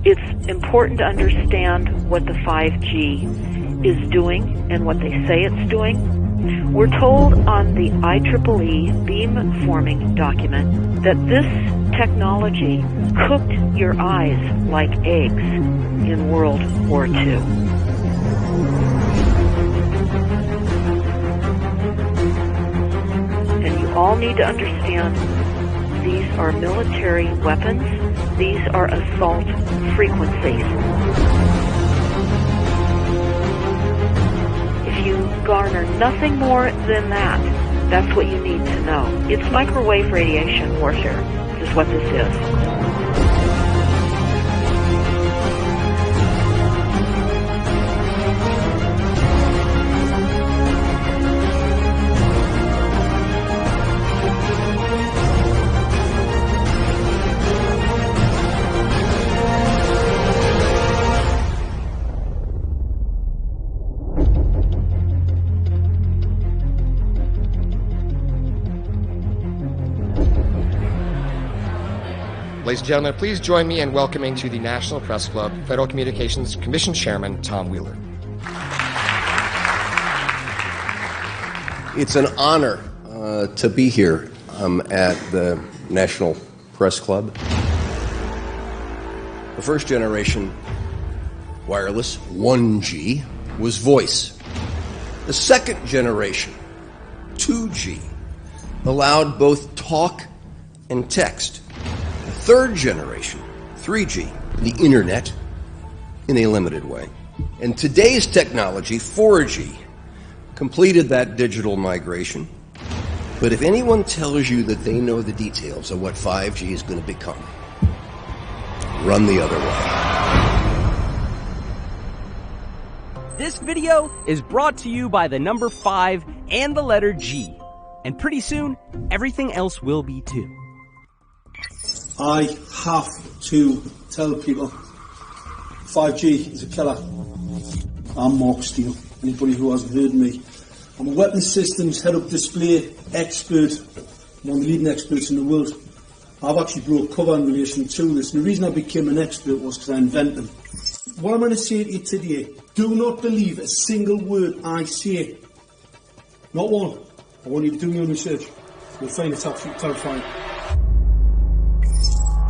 It's important to understand what the 5G is doing and what they say it's doing. We're told on the IEEE beamforming document that this technology cooked your eyes like eggs in World War II. And you all need to understand these are military weapons. These are assault frequencies. If you garner nothing more than that, that's what you need to know. It's microwave radiation warfare. This is what this is. Ladies and gentlemen, please join me in welcoming to the National Press Club Federal Communications Commission Chairman Tom Wheeler. It's an honor to be here at the National Press Club. The first generation wireless, 1G, was voice. The second generation, 2G, allowed both talk and text. Third generation, 3G, the internet, in a limited way. And today's technology, 4G, completed that digital migration. But if anyone tells you that they know the details of what 5G is going to become, run the other way. This video is brought to you by the number 5 and the letter G. And pretty soon, everything else will be too. I have to tell people 5G is a killer. I'm Mark Steele. Anybody who hasn't heard me, I'm a weapons systems head-up display expert, one of the leading experts in the world. I've actually brought cover in relation to this, and the reason I became an expert was because I invented them. What I'm going to say to you today, do not believe a single word I say. Not one. I want you to do your own research. You'll find it's absolutely terrifying.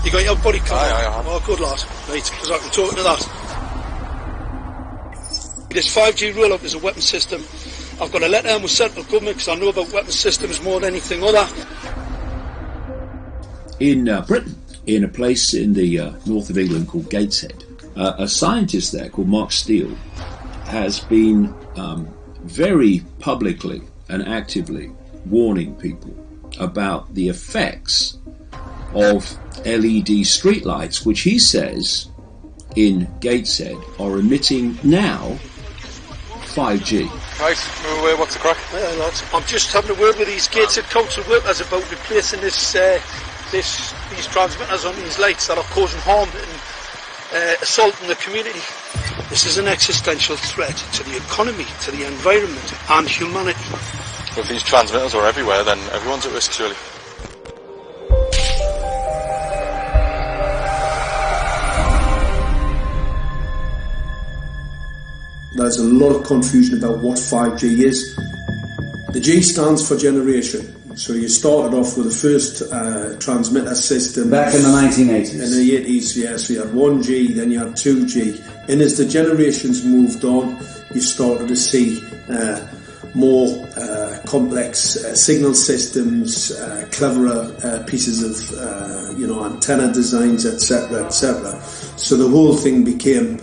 You got your body cover? Aye. Oh, good lad. Right, because I can talk to that. This 5G roll-up is a weapon system. I've got a letter with central government because I know about weapon systems more than anything other. In Britain, in a place in the north of England called Gateshead, a scientist there called Mark Steele has been very publicly and actively warning people about the effects of LED streetlights, which he says in Gateshead are emitting now 5G. Right, move away, what's the crack? Yeah, lads. I'm just having a word with these Gateshead council workers about replacing these transmitters on these lights that are causing harm and assaulting the community. This is an existential threat to the economy, to the environment and humanity. If these transmitters are everywhere, then everyone's at risk, surely. There's a lot of confusion about what 5G is. The G stands for generation. So you started off with the first transmitter system. Back in the 1980s. In the 80s, yes. So you had 1G, then you had 2G. And as the generations moved on, you started to see more complex signal systems, cleverer pieces of antenna designs, etc., etc. So the whole thing became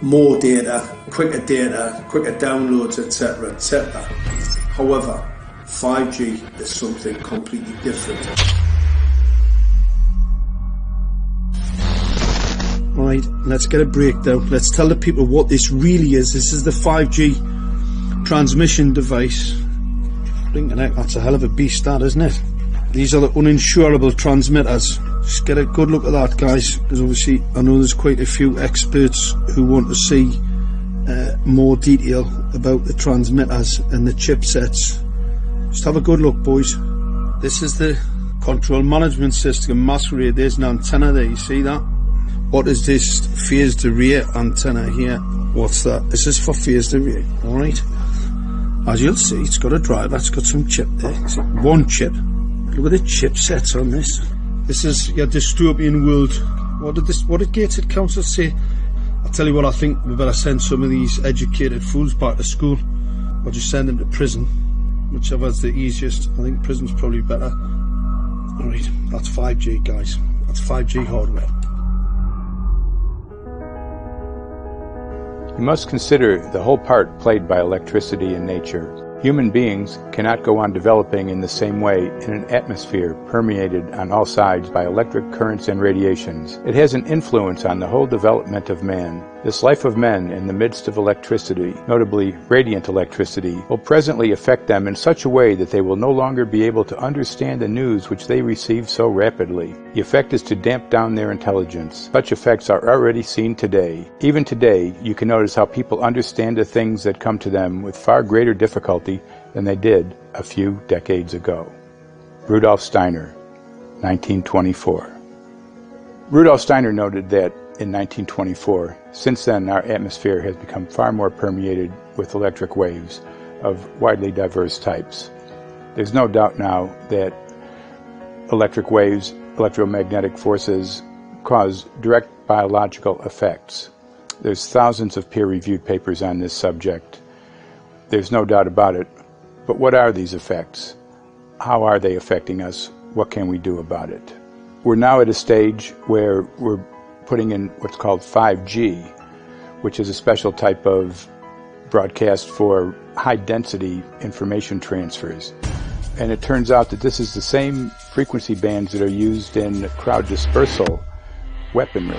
more data, quicker downloads, etc., etc. However, 5G is something completely different. Right, let's get a breakdown. Let's tell the people what this really is. This is the 5G transmission device. Blinking heck, that's a hell of a beast, that, isn't it? These are the uninsurable transmitters. Just get a good look at that, guys, because obviously I know there's quite a few experts who want to see more detail about the transmitters and the chipsets. Just have a good look, boys. This is the control management system masquerade. There's an antenna there, you see that? What is this phased array antenna here? What's that? This is for phased array, alright? As you'll see, it's got a driver, it's got some chip there. One chip. Look at the chipsets on this. This is your dystopian world. What did Gateshead Council say? I'll tell you what, I think we better send some of these educated fools back to school, or just send them to prison. Whichever's the easiest. I think prison's probably better. Alright, that's 5G, guys. That's 5G hardware. You must consider the whole part played by electricity in nature. Human beings cannot go on developing in the same way in an atmosphere permeated on all sides by electric currents and radiations. It has an influence on the whole development of man. This life of men in the midst of electricity, notably radiant electricity, will presently affect them in such a way that they will no longer be able to understand the news which they receive so rapidly. The effect is to damp down their intelligence. Such effects are already seen today. Even today, you can notice how people understand the things that come to them with far greater difficulty than they did a few decades ago. Rudolf Steiner, 1924. Rudolf Steiner noted that in 1924, since then our atmosphere has become far more permeated with electric waves of widely diverse types. There's no doubt now that electric waves, electromagnetic forces, cause direct biological effects. There's thousands of peer-reviewed papers on this subject. There's no doubt about it. But what are these effects? How are they affecting us? What can we do about it? We're now at a stage where we're putting in what's called 5G, which is a special type of broadcast for high-density information transfers. And it turns out that this is the same frequency bands that are used in crowd dispersal weaponry.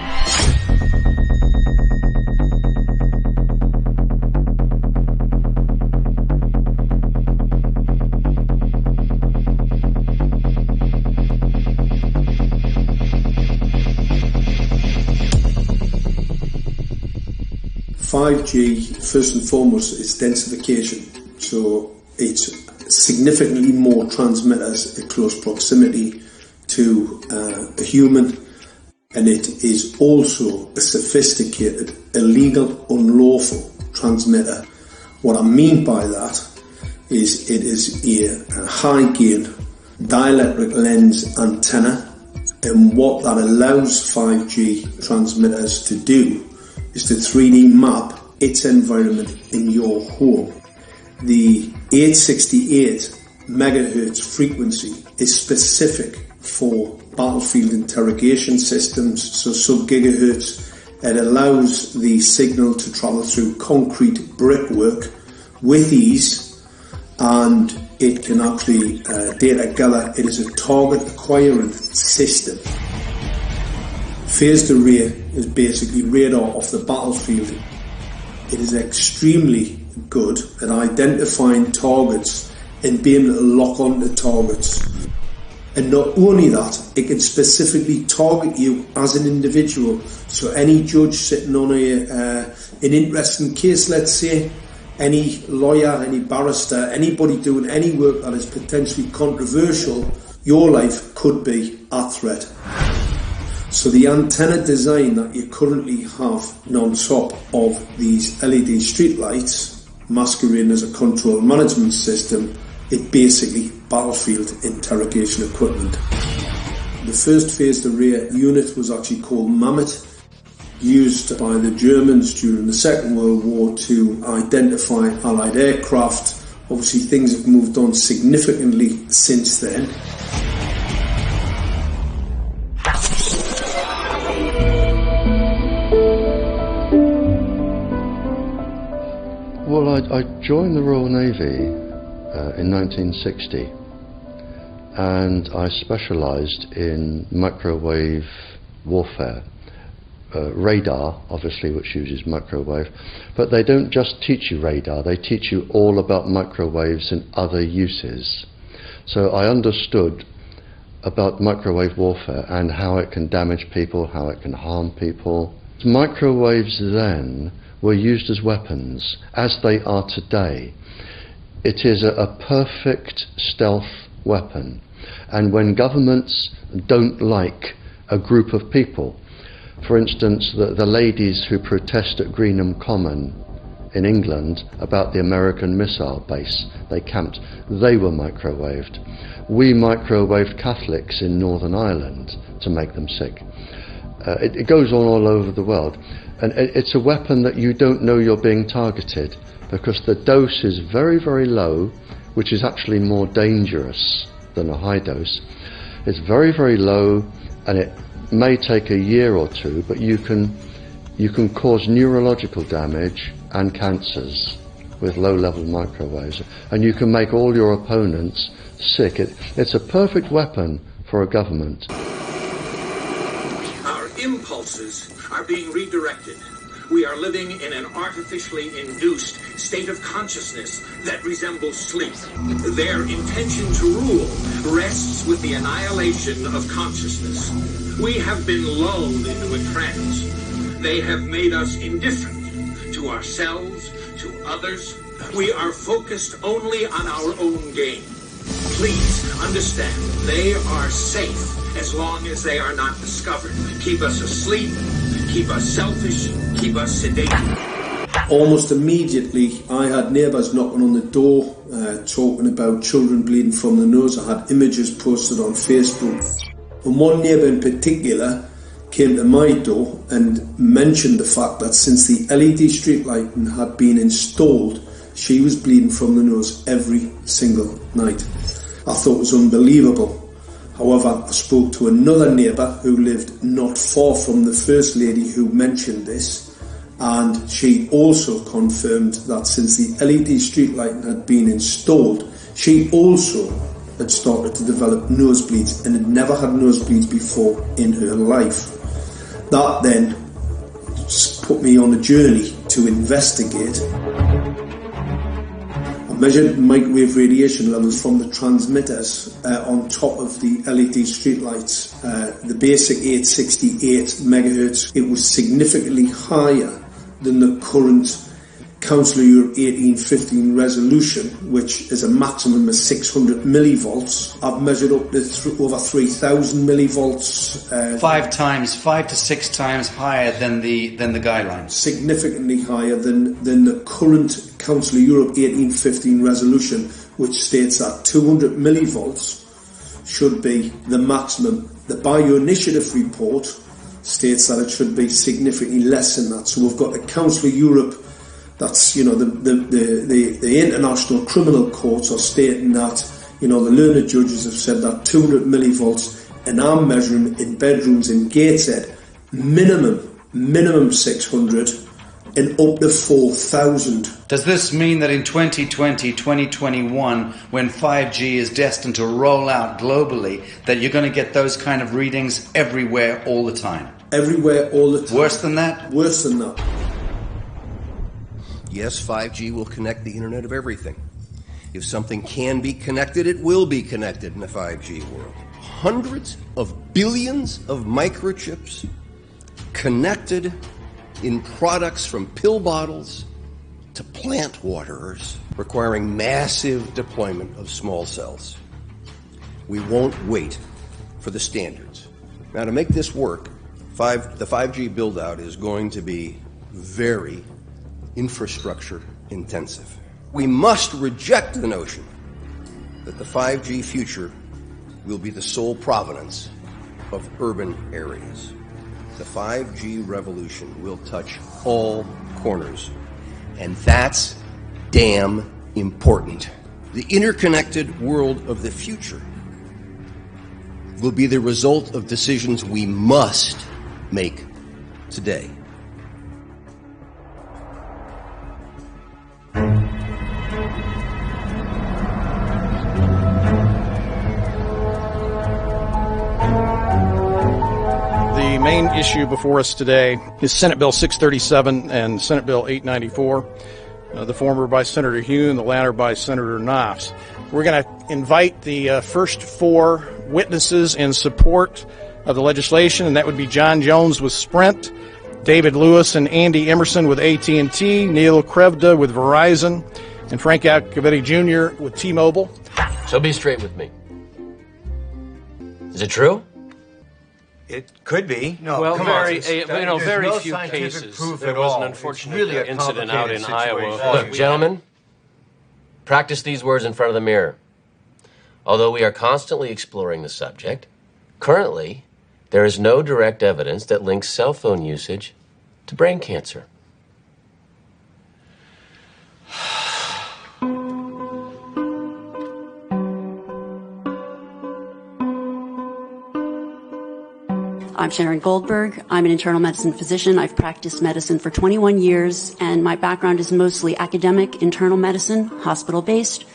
5G, first and foremost, is densification. So it's significantly more transmitters at close proximity to a human, and it is also a sophisticated, illegal, unlawful transmitter. What I mean by that is it is a high-gain dielectric lens antenna, and what that allows 5G transmitters to do is to 3D map its environment in your home. The 868 megahertz frequency is specific for battlefield interrogation systems, so sub-gigahertz. It allows the signal to travel through concrete brickwork with ease, and it can actually data gather. It is a target acquiring system. Phased array is basically radar off the battlefield. It is extremely good at identifying targets and being able to lock onto targets. And not only that, it can specifically target you as an individual. So any judge sitting on an interesting case, let's say, any lawyer, any barrister, anybody doing any work that is potentially controversial, your life could be at threat. So the antenna design that you currently have on top of these LED streetlights, masquerading as a control management system, is basically battlefield interrogation equipment. The first phased array unit was actually called Mammoth, used by the Germans during the Second World War to identify Allied aircraft. Obviously things have moved on significantly since then. Well, I joined the Royal Navy in 1960, and I specialised in microwave warfare. Radar, obviously, which uses microwave, but they don't just teach you radar, they teach you all about microwaves and other uses. So I understood about microwave warfare and how it can damage people, how it can harm people. Microwaves then were used as weapons, as they are today. It is a perfect stealth weapon, and when governments don't like a group of people, For instance, the ladies who protest at Greenham Common in England about the American missile base they camped, they were microwaved. We microwaved Catholics in Northern Ireland to make them sick. It goes on all over the world, and it's a weapon that you don't know you're being targeted because the dose is very, very low, which is actually more dangerous than a high dose. It's very, very low, and it may take a year or two, but you can cause neurological damage and cancers with low-level microwaves, and you can make all your opponents sick. It's a perfect weapon for a government. Our impulses are being redirected. We are living in an artificially induced state of consciousness that resembles sleep. Their intention to rule rests with the annihilation of consciousness. We have been lulled into a trance. They have made us indifferent to ourselves, to others. We are focused only on our own gain. Please understand, they are safe as long as they are not discovered. Keep us asleep, keep us selfish, keep us sedated. Almost immediately, I had neighbours knocking on the door, talking about children bleeding from the nose. I had images posted on Facebook. And one neighbour in particular came to my door and mentioned the fact that since the LED street lighting had been installed, she was bleeding from the nose every single night. I thought it was unbelievable. However, I spoke to another neighbour who lived not far from the first lady who mentioned this, and she also confirmed that since the LED street lighting had been installed, she also had started to develop nosebleeds and had never had nosebleeds before in her life. That then put me on a journey to investigate. I measured microwave radiation levels from the transmitters on top of the LED streetlights. The basic 868 megahertz, it was significantly higher than the current Council of Europe 1815 resolution, which is a maximum of 600 millivolts. I've measured up to over 3,000 millivolts. 5 to 6 times higher than the guidelines. Significantly higher than the current Council of Europe 1815 resolution, which states that 200 millivolts should be the maximum. The Bioinitiative report states that it should be significantly less than that. So we've got the Council of Europe. That's, the international criminal courts are stating that, the learned judges have said that 200 millivolts, and I'm measuring in bedrooms in Gateshead, minimum 600 and up to 4,000. Does this mean that in 2020, 2021, when 5G is destined to roll out globally, that you're going to get those kind of readings everywhere all the time? Everywhere all the time. Worse than that? Worse than that. Yes, 5G will connect the Internet of everything. If something can be connected, it will be connected in a 5G world. Hundreds of billions of microchips connected in products from pill bottles to plant waterers, requiring massive deployment of small cells. We won't wait for the standards. Now, to make this work, the 5G build-out is going to be very infrastructure intensive. We must reject the notion that the 5G future will be the sole provenance of urban areas. The 5G revolution will touch all corners, and that's damn important. The interconnected world of the future will be the result of decisions we must make today. The main issue before us today is Senate Bill 637 and Senate Bill 894, the former by Senator Hune, the latter by Senator Knopf. We're going to invite the first 4 witnesses in support of the legislation, and that would be John Jones with Sprint, David Lewis and Andy Emerson with AT&T, Neil Krevda with Verizon, and Frank Alcavetti Jr. with T-Mobile. So be straight with me. Is it true? It could be. No, well, very few cases. There was an unfortunate incident out in Iowa. Look, gentlemen, practice these words in front of the mirror. Although we are constantly exploring the subject, currently, there is no direct evidence that links cell phone usage to brain cancer. I'm Sharon Goldberg. I'm an internal medicine physician. I've practiced medicine for 21 years, and my background is mostly academic, internal medicine, hospital-based,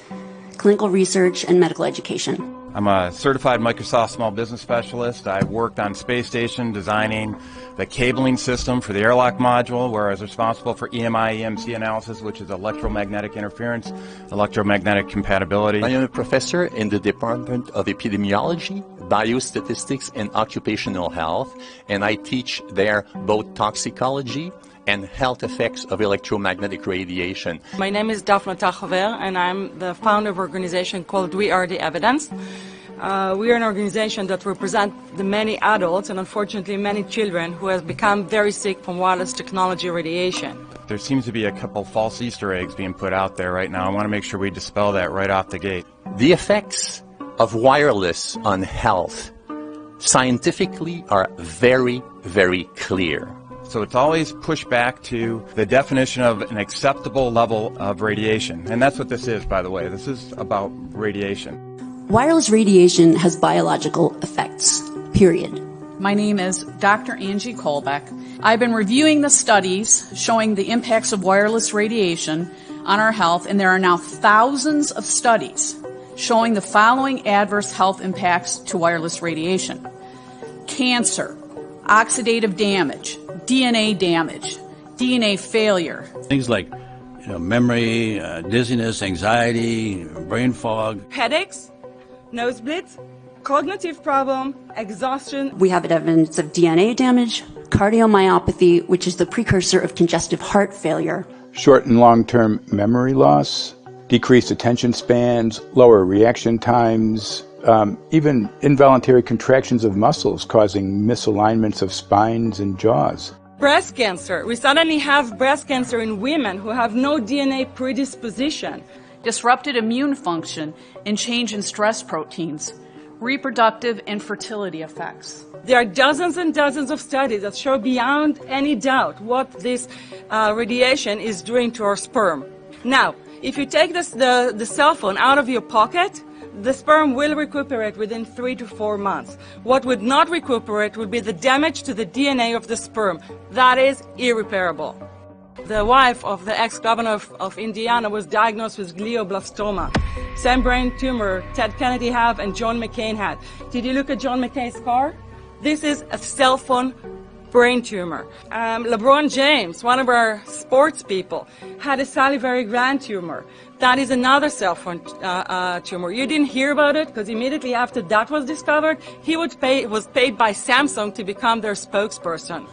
clinical research, and medical education. I'm a certified Microsoft small business specialist. I worked on space station designing the cabling system for the airlock module, where I was responsible for EMI, EMC analysis, which is electromagnetic interference, electromagnetic compatibility. I am a professor in the Department of Epidemiology, Biostatistics, and Occupational Health, and I teach there both toxicology and health effects of electromagnetic radiation. My name is Daphne Tachover, and I'm the founder of an organization called We Are the Evidence. We are an organization that represents the many adults and unfortunately many children who have become very sick from wireless technology radiation. There seems to be a couple false Easter eggs being put out there right now. I want to make sure we dispel that right off the gate. The effects of wireless on health scientifically are very, very clear. So it's always pushed back to the definition of an acceptable level of radiation. And that's what this is, by the way. This is about radiation. Wireless radiation has biological effects, period. My name is Dr. Angie Kolbeck. I've been reviewing the studies showing the impacts of wireless radiation on our health, and there are now thousands of studies showing the following adverse health impacts to wireless radiation: cancer, oxidative damage, DNA damage, DNA failure. Things like memory, dizziness, anxiety, brain fog. Headaches, nosebleeds, cognitive problem, exhaustion. We have evidence of DNA damage, cardiomyopathy, which is the precursor of congestive heart failure. Short and long-term memory loss, decreased attention spans, lower reaction times, even involuntary contractions of muscles causing misalignments of spines and jaws. Breast cancer. We suddenly have breast cancer in women who have no DNA predisposition. Disrupted immune function and change in stress proteins. Reproductive and fertility effects. There are dozens and dozens of studies that show beyond any doubt what this radiation is doing to our sperm. Now, if you take the cell phone out of your pocket, the sperm will recuperate within 3 to 4 months. What would not recuperate would be the damage to the DNA of the sperm. That is irreparable. The wife of the ex-governor of Indiana was diagnosed with glioblastoma. Same brain tumor Ted Kennedy had and John McCain had. Did you look at John McCain's scar? This is a cell phone brain tumor. LeBron James, one of our sports people, had a salivary gland tumor. That is another cell phone tumor. You didn't hear about it because immediately after that was discovered, he was paid by Samsung to become their spokesperson.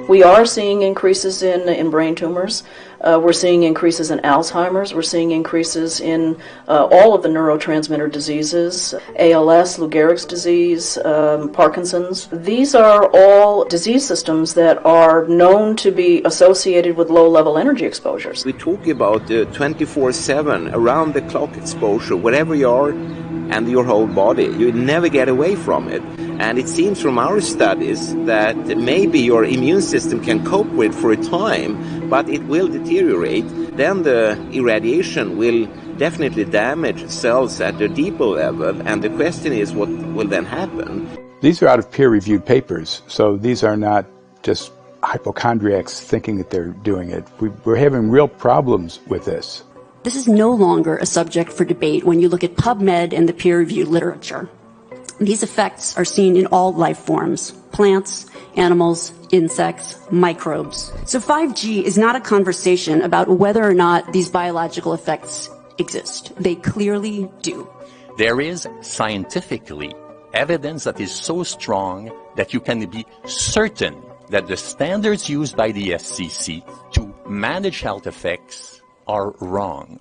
We are seeing increases in brain tumors. We're seeing increases in Alzheimer's. We're seeing increases in all of the neurotransmitter diseases, ALS, Lou Gehrig's disease, Parkinson's. These are all disease systems that are known to be associated with low-level energy exposures. We talk about 24/7, around-the-clock exposure, wherever you are and your whole body. You never get away from it. And it seems from our studies that maybe your immune system can cope with for a time, but it will deteriorate. Then the irradiation will definitely damage cells at a deeper level, and the question is what will then happen. These are out of peer-reviewed papers, so these are not just hypochondriacs thinking that they're doing it. We're having real problems with this. This is no longer a subject for debate when you look at PubMed and the peer-reviewed literature. These effects are seen in all life forms: plants, animals, insects, microbes. So 5G is not a conversation about whether or not these biological effects exist. They clearly do. There is scientifically evidence that is so strong that you can be certain that the standards used by the FCC to manage health effects are wrong.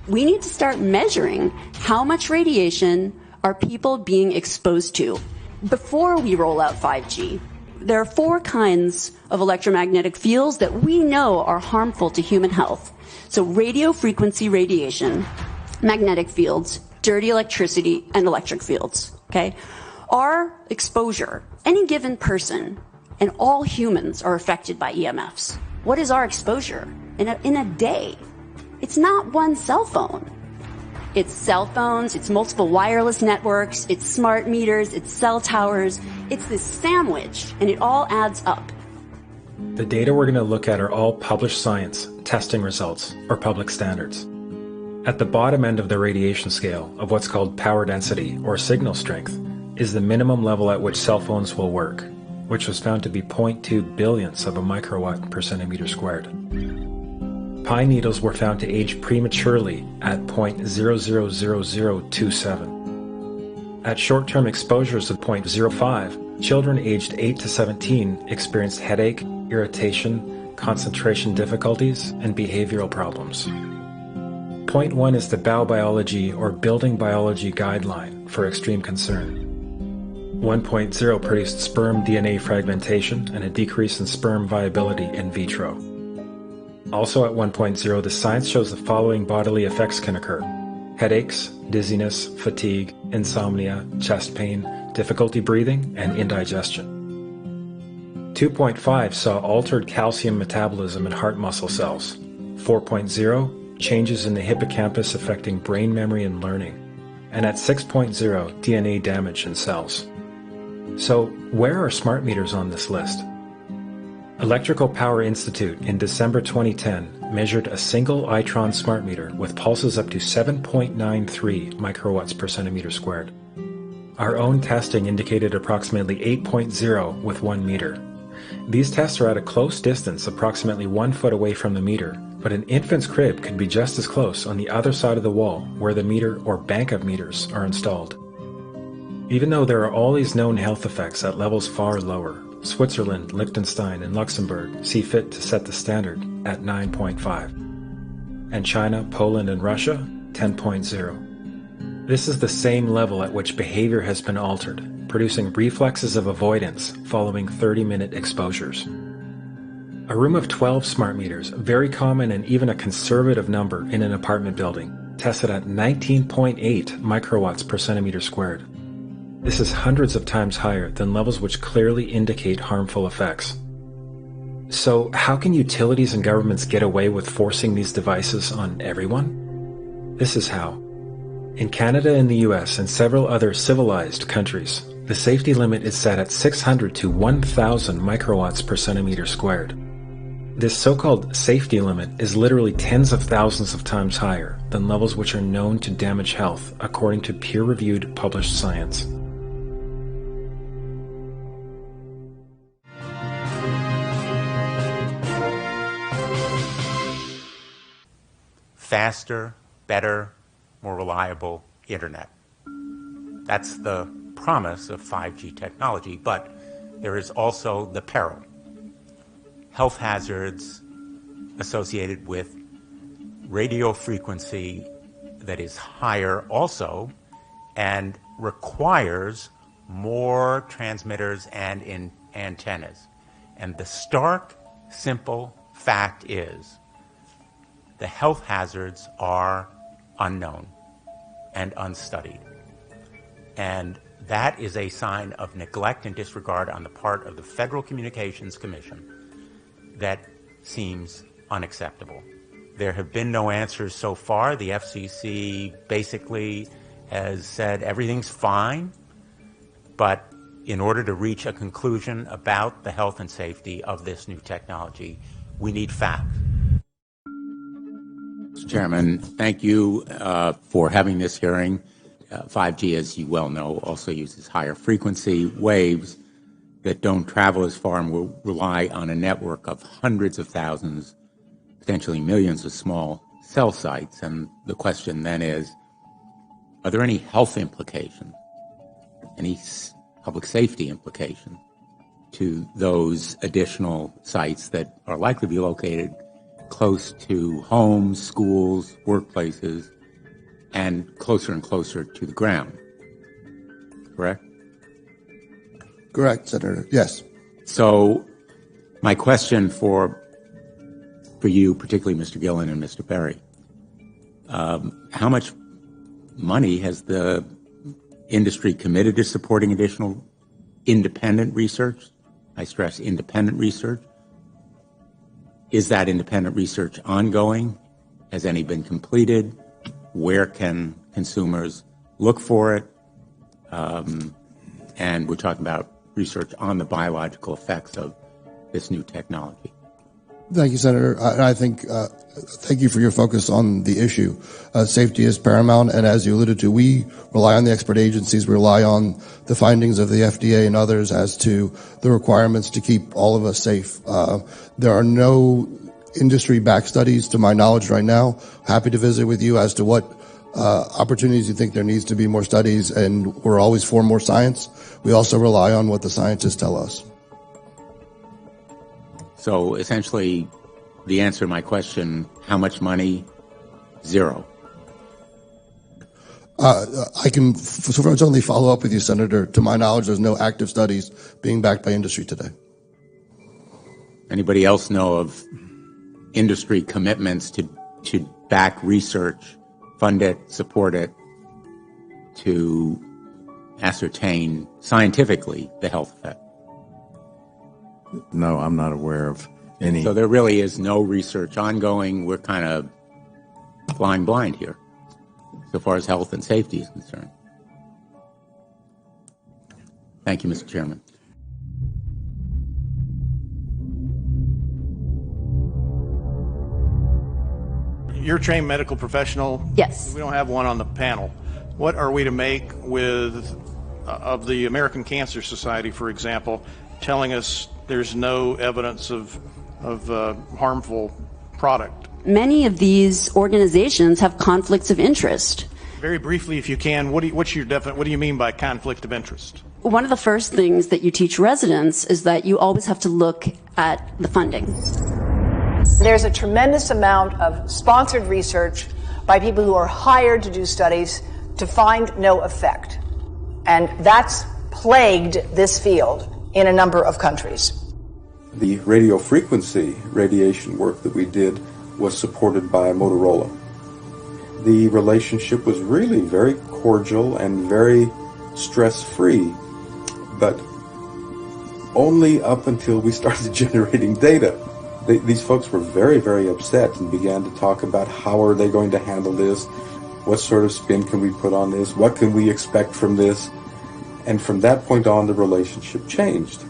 We need to start measuring how much radiation are people being exposed to. before we roll out 5G, there are 4 kinds of electromagnetic fields that we know are harmful to human health. So radio frequency radiation, magnetic fields, dirty electricity, and electric fields, okay? Our exposure, any given person, and all humans are affected by EMFs. What is our exposure in a day? It's not one cell phone. It's cell phones, it's multiple wireless networks, it's smart meters, it's cell towers. It's this sandwich, and it all adds up. The data we're going to look at are all published science, testing results, or public standards. At the bottom end of the radiation scale of what's called power density, or signal strength, is the minimum level at which cell phones will work, which was found to be 0.2 billionths of a microwatt per centimeter squared. Pine needles were found to age prematurely at 0.000027. At short-term exposures of 0.05, children aged 8 to 17 experienced headache, irritation, concentration difficulties, and behavioral problems. 0.1 is the Bow Biology or Building Biology Guideline for extreme concern. 1.0 produced sperm DNA fragmentation and a decrease in sperm viability in vitro. Also at 1.0, the science shows the following bodily effects can occur: headaches, dizziness, fatigue, insomnia, chest pain, difficulty breathing, and indigestion. 2.5 saw altered calcium metabolism in heart muscle cells. 4.0, changes in the hippocampus affecting brain memory and learning. And at 6.0, DNA damage in cells. So, where are smart meters on this list? Electrical Power Institute in December 2010 measured a single Itron smart meter with pulses up to 7.93 microwatts per centimeter squared. Our own testing indicated approximately 8.0 with 1 meter. These tests are at a close distance, approximately 1 foot away from the meter, but an infant's crib could be just as close on the other side of the wall where the meter or bank of meters are installed. Even though there are all these known health effects at levels far lower, Switzerland, Liechtenstein, and Luxembourg see fit to set the standard at 9.5. And China, Poland, and Russia, 10.0. This is the same level at which behavior has been altered, producing reflexes of avoidance following 30-minute exposures. A room of 12 smart meters, very common and even a conservative number in an apartment building, tested at 19.8 microwatts per centimeter squared. This is hundreds of times higher than levels which clearly indicate harmful effects. So, how can utilities and governments get away with forcing these devices on everyone? This is how. In Canada and the US and several other civilized countries, the safety limit is set at 600 to 1,000 microwatts per centimeter squared. This so-called safety limit is literally tens of thousands of times higher than levels which are known to damage health according to peer-reviewed published science. Faster, better, more reliable internet. That's the promise of 5G technology, but there is also the peril. Health hazards associated with radio frequency that is higher also and requires more transmitters and antennas. And the stark, simple fact is the health hazards are unknown and unstudied. And that is a sign of neglect and disregard on the part of the Federal Communications Commission that seems unacceptable. There have been no answers so far. The FCC basically has said everything's fine, but in order to reach a conclusion about the health and safety of this new technology, we need facts. Mr. Chairman, thank you for having this hearing. 5G, as you well know, also uses higher frequency waves that don't travel as far and will rely on a network of hundreds of thousands, potentially millions of small cell sites. And the question then is, are there any health implications, any public safety implications to those additional sites that are likely to be located close to homes, schools, workplaces, and closer to the ground? Correct? correct, Senator. Yes. So my question for you, particularly Mr. Gillen and Mr. Perry, how much money has the industry committed to supporting additional independent research? I stress independent research. Is that independent research ongoing? Has any been completed? Where can consumers look for it? And we're talking about research on the biological effects of this new technology. Thank you, Senator. I think, thank you for your focus on the issue. Safety is paramount, and as you alluded to, we rely on the expert agencies, we rely on the findings of the FDA and others as to the requirements to keep all of us safe. There are no industry-backed studies, to my knowledge right now. Happy to visit with you as to what opportunities you think there needs to be more studies, and we're always for more science. We also rely on what the scientists tell us. So essentially, the answer to my question, how much money? Zero. I can certainly follow up with you, Senator. To my knowledge, there's no active studies being backed by industry today. Anybody else know of industry commitments to back research, fund it, support it, to ascertain scientifically the health effect? No, I'm not aware of any. So there really is no research ongoing. We're kind of flying blind here, so far as health and safety is concerned. Thank you, Mr. Chairman. You're a trained medical professional. Yes. We don't have one on the panel. What are we to make of the American Cancer Society, for example, telling us there's no evidence of harmful product? Many of these organizations have conflicts of interest. Very briefly, if you can, what do you mean by conflict of interest? One of the first things that you teach residents is that you always have to look at the funding. There's a tremendous amount of sponsored research by people who are hired to do studies to find no effect. And that's plagued this field in a number of countries. The radio frequency radiation work that we did was supported by Motorola. The relationship was really very cordial and very stress-free, but only up until we started generating data. These folks were very, very upset and began to talk about how are they going to handle this, what sort of spin can we put on this, what can we expect from this, and from that point on the relationship changed.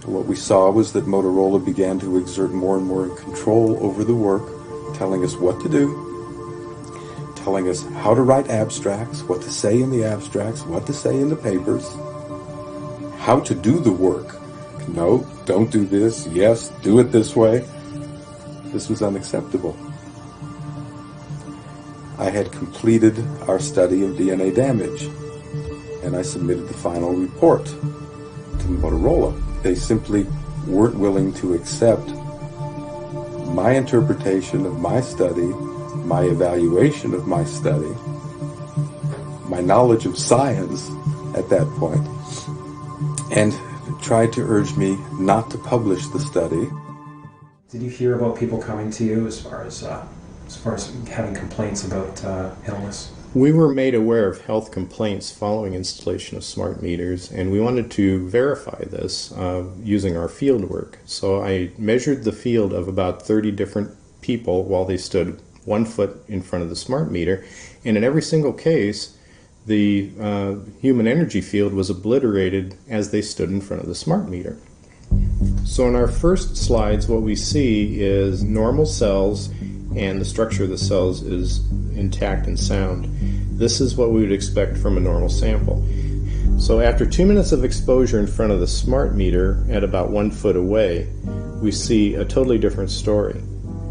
What we saw was that Motorola began to exert more and more control over the work, telling us what to do, telling us how to write abstracts, what to say in the abstracts, what to say in the papers, how to do the work. No, don't do this. Yes, do it this way. This was unacceptable. I had completed our study of DNA damage, and I submitted the final report to Motorola. They simply weren't willing to accept my interpretation of my study, my evaluation of my study, my knowledge of science at that point, and tried to urge me not to publish the study. Did you hear about people coming to you as far as having complaints about illness? We were made aware of health complaints following installation of smart meters, and we wanted to verify this using our field work. So I measured the field of about 30 different people while they stood 1 foot in front of the smart meter, and in every single case, the human energy field was obliterated as they stood in front of the smart meter. So in our first slides, what we see is normal cells, and the structure of the cells is intact and sound. This is what we would expect from a normal sample. So after 2 minutes of exposure in front of the smart meter at about 1 foot away, we see a totally different story.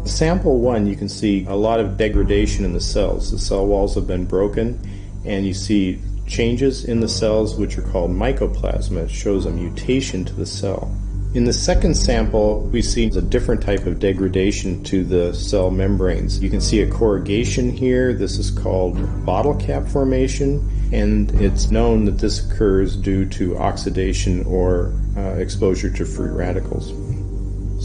Sample 1, you can see a lot of degradation in the cells. The cell walls have been broken, and you see changes in the cells which are called mycoplasma. It shows a mutation to the cell. In the second sample, we see a different type of degradation to the cell membranes. You can see a corrugation here. This is called bottle cap formation, and it's known that this occurs due to oxidation or exposure to free radicals.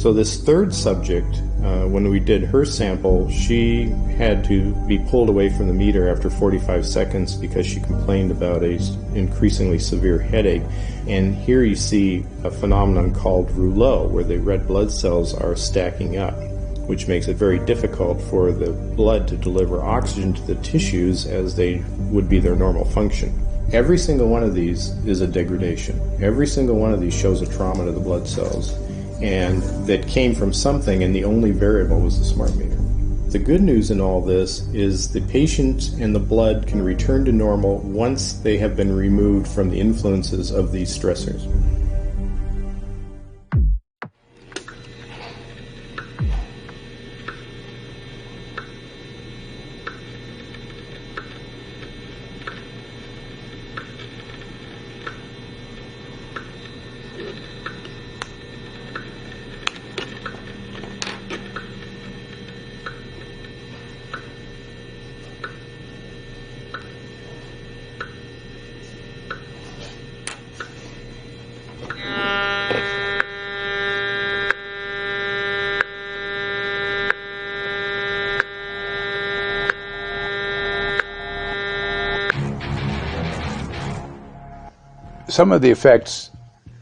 So this third subject, when we did her sample, she had to be pulled away from the meter after 45 seconds because she complained about an increasingly severe headache. And here you see a phenomenon called rouleau, where the red blood cells are stacking up, which makes it very difficult for the blood to deliver oxygen to the tissues as they would be their normal function. Every single one of these is a degradation. Every single one of these shows a trauma to the blood cells, and that came from something, and the only variable was the smart meter. The good news in all this is the patient and the blood can return to normal once they have been removed from the influences of these stressors. Some of the effects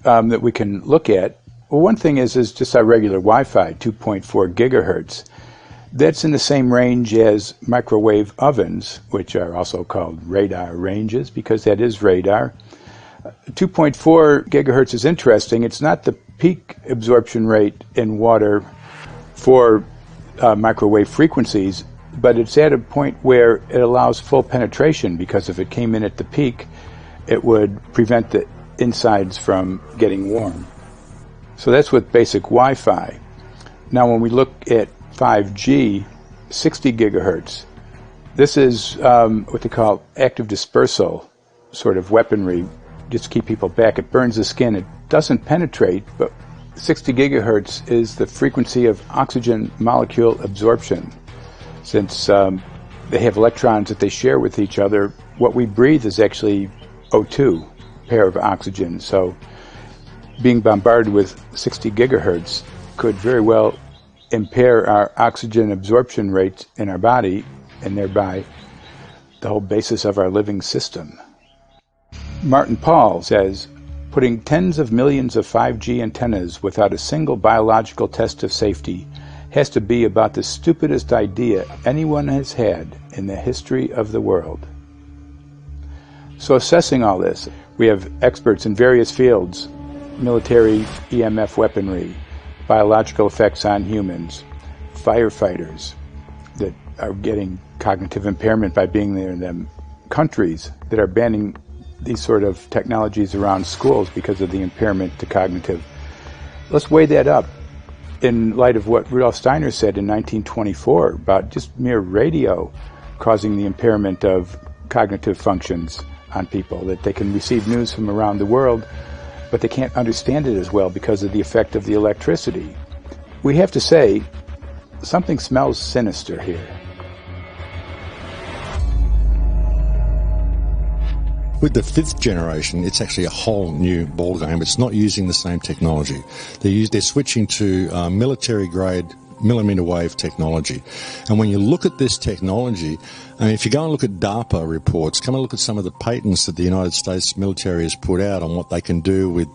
that we can look at, well, one thing is just our regular Wi-Fi, 2.4 gigahertz. That's in the same range as microwave ovens, which are also called radar ranges, because that is radar. 2.4 gigahertz is interesting. It's not the peak absorption rate in water for microwave frequencies, but it's at a point where it allows full penetration, because if it came in at the peak, it would prevent the insides from getting warm. So that's with basic Wi-Fi. Now when we look at 5G, 60 gigahertz, this is what they call active dispersal sort of weaponry, just to keep people back. It burns the skin. It doesn't penetrate, but 60 gigahertz is the frequency of oxygen molecule absorption. Since they have electrons that they share with each other, what we breathe is actually O2, pair of oxygen. So being bombarded with 60 gigahertz could very well impair our oxygen absorption rates in our body, and thereby the whole basis of our living system. Martin Pall says, putting tens of millions of 5G antennas without a single biological test of safety has to be about the stupidest idea anyone has had in the history of the world. So assessing all this, we have experts in various fields: military EMF weaponry, biological effects on humans, firefighters that are getting cognitive impairment by being there in them, countries that are banning these sort of technologies around schools because of the impairment to cognitive. Let's weigh that up in light of what Rudolf Steiner said in 1924 about just mere radio causing the impairment of cognitive functions on people, that they can receive news from around the world, but they can't understand it as well because of the effect of the electricity. We have to say, something smells sinister here. With the 5th generation, it's actually a whole new ballgame. It's not using the same technology. They're switching to military-grade millimeter wave technology. And when you look at this technology, I mean, if you go and look at DARPA reports, come and look at some of the patents that the United States military has put out on what they can do with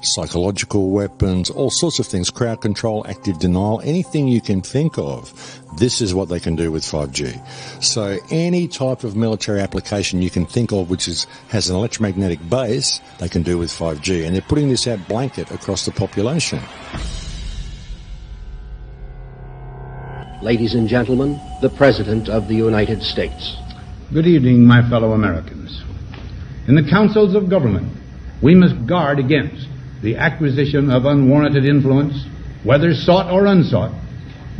psychological weapons, all sorts of things, crowd control, active denial, anything you can think of. This is what they can do with 5G. So any type of military application you can think of which has an electromagnetic base, they can do with 5G. And they're putting this out blanket across the population. Ladies and gentlemen, the President of the United States. Good evening, my fellow Americans. In the councils of government, we must guard against the acquisition of unwarranted influence, whether sought or unsought,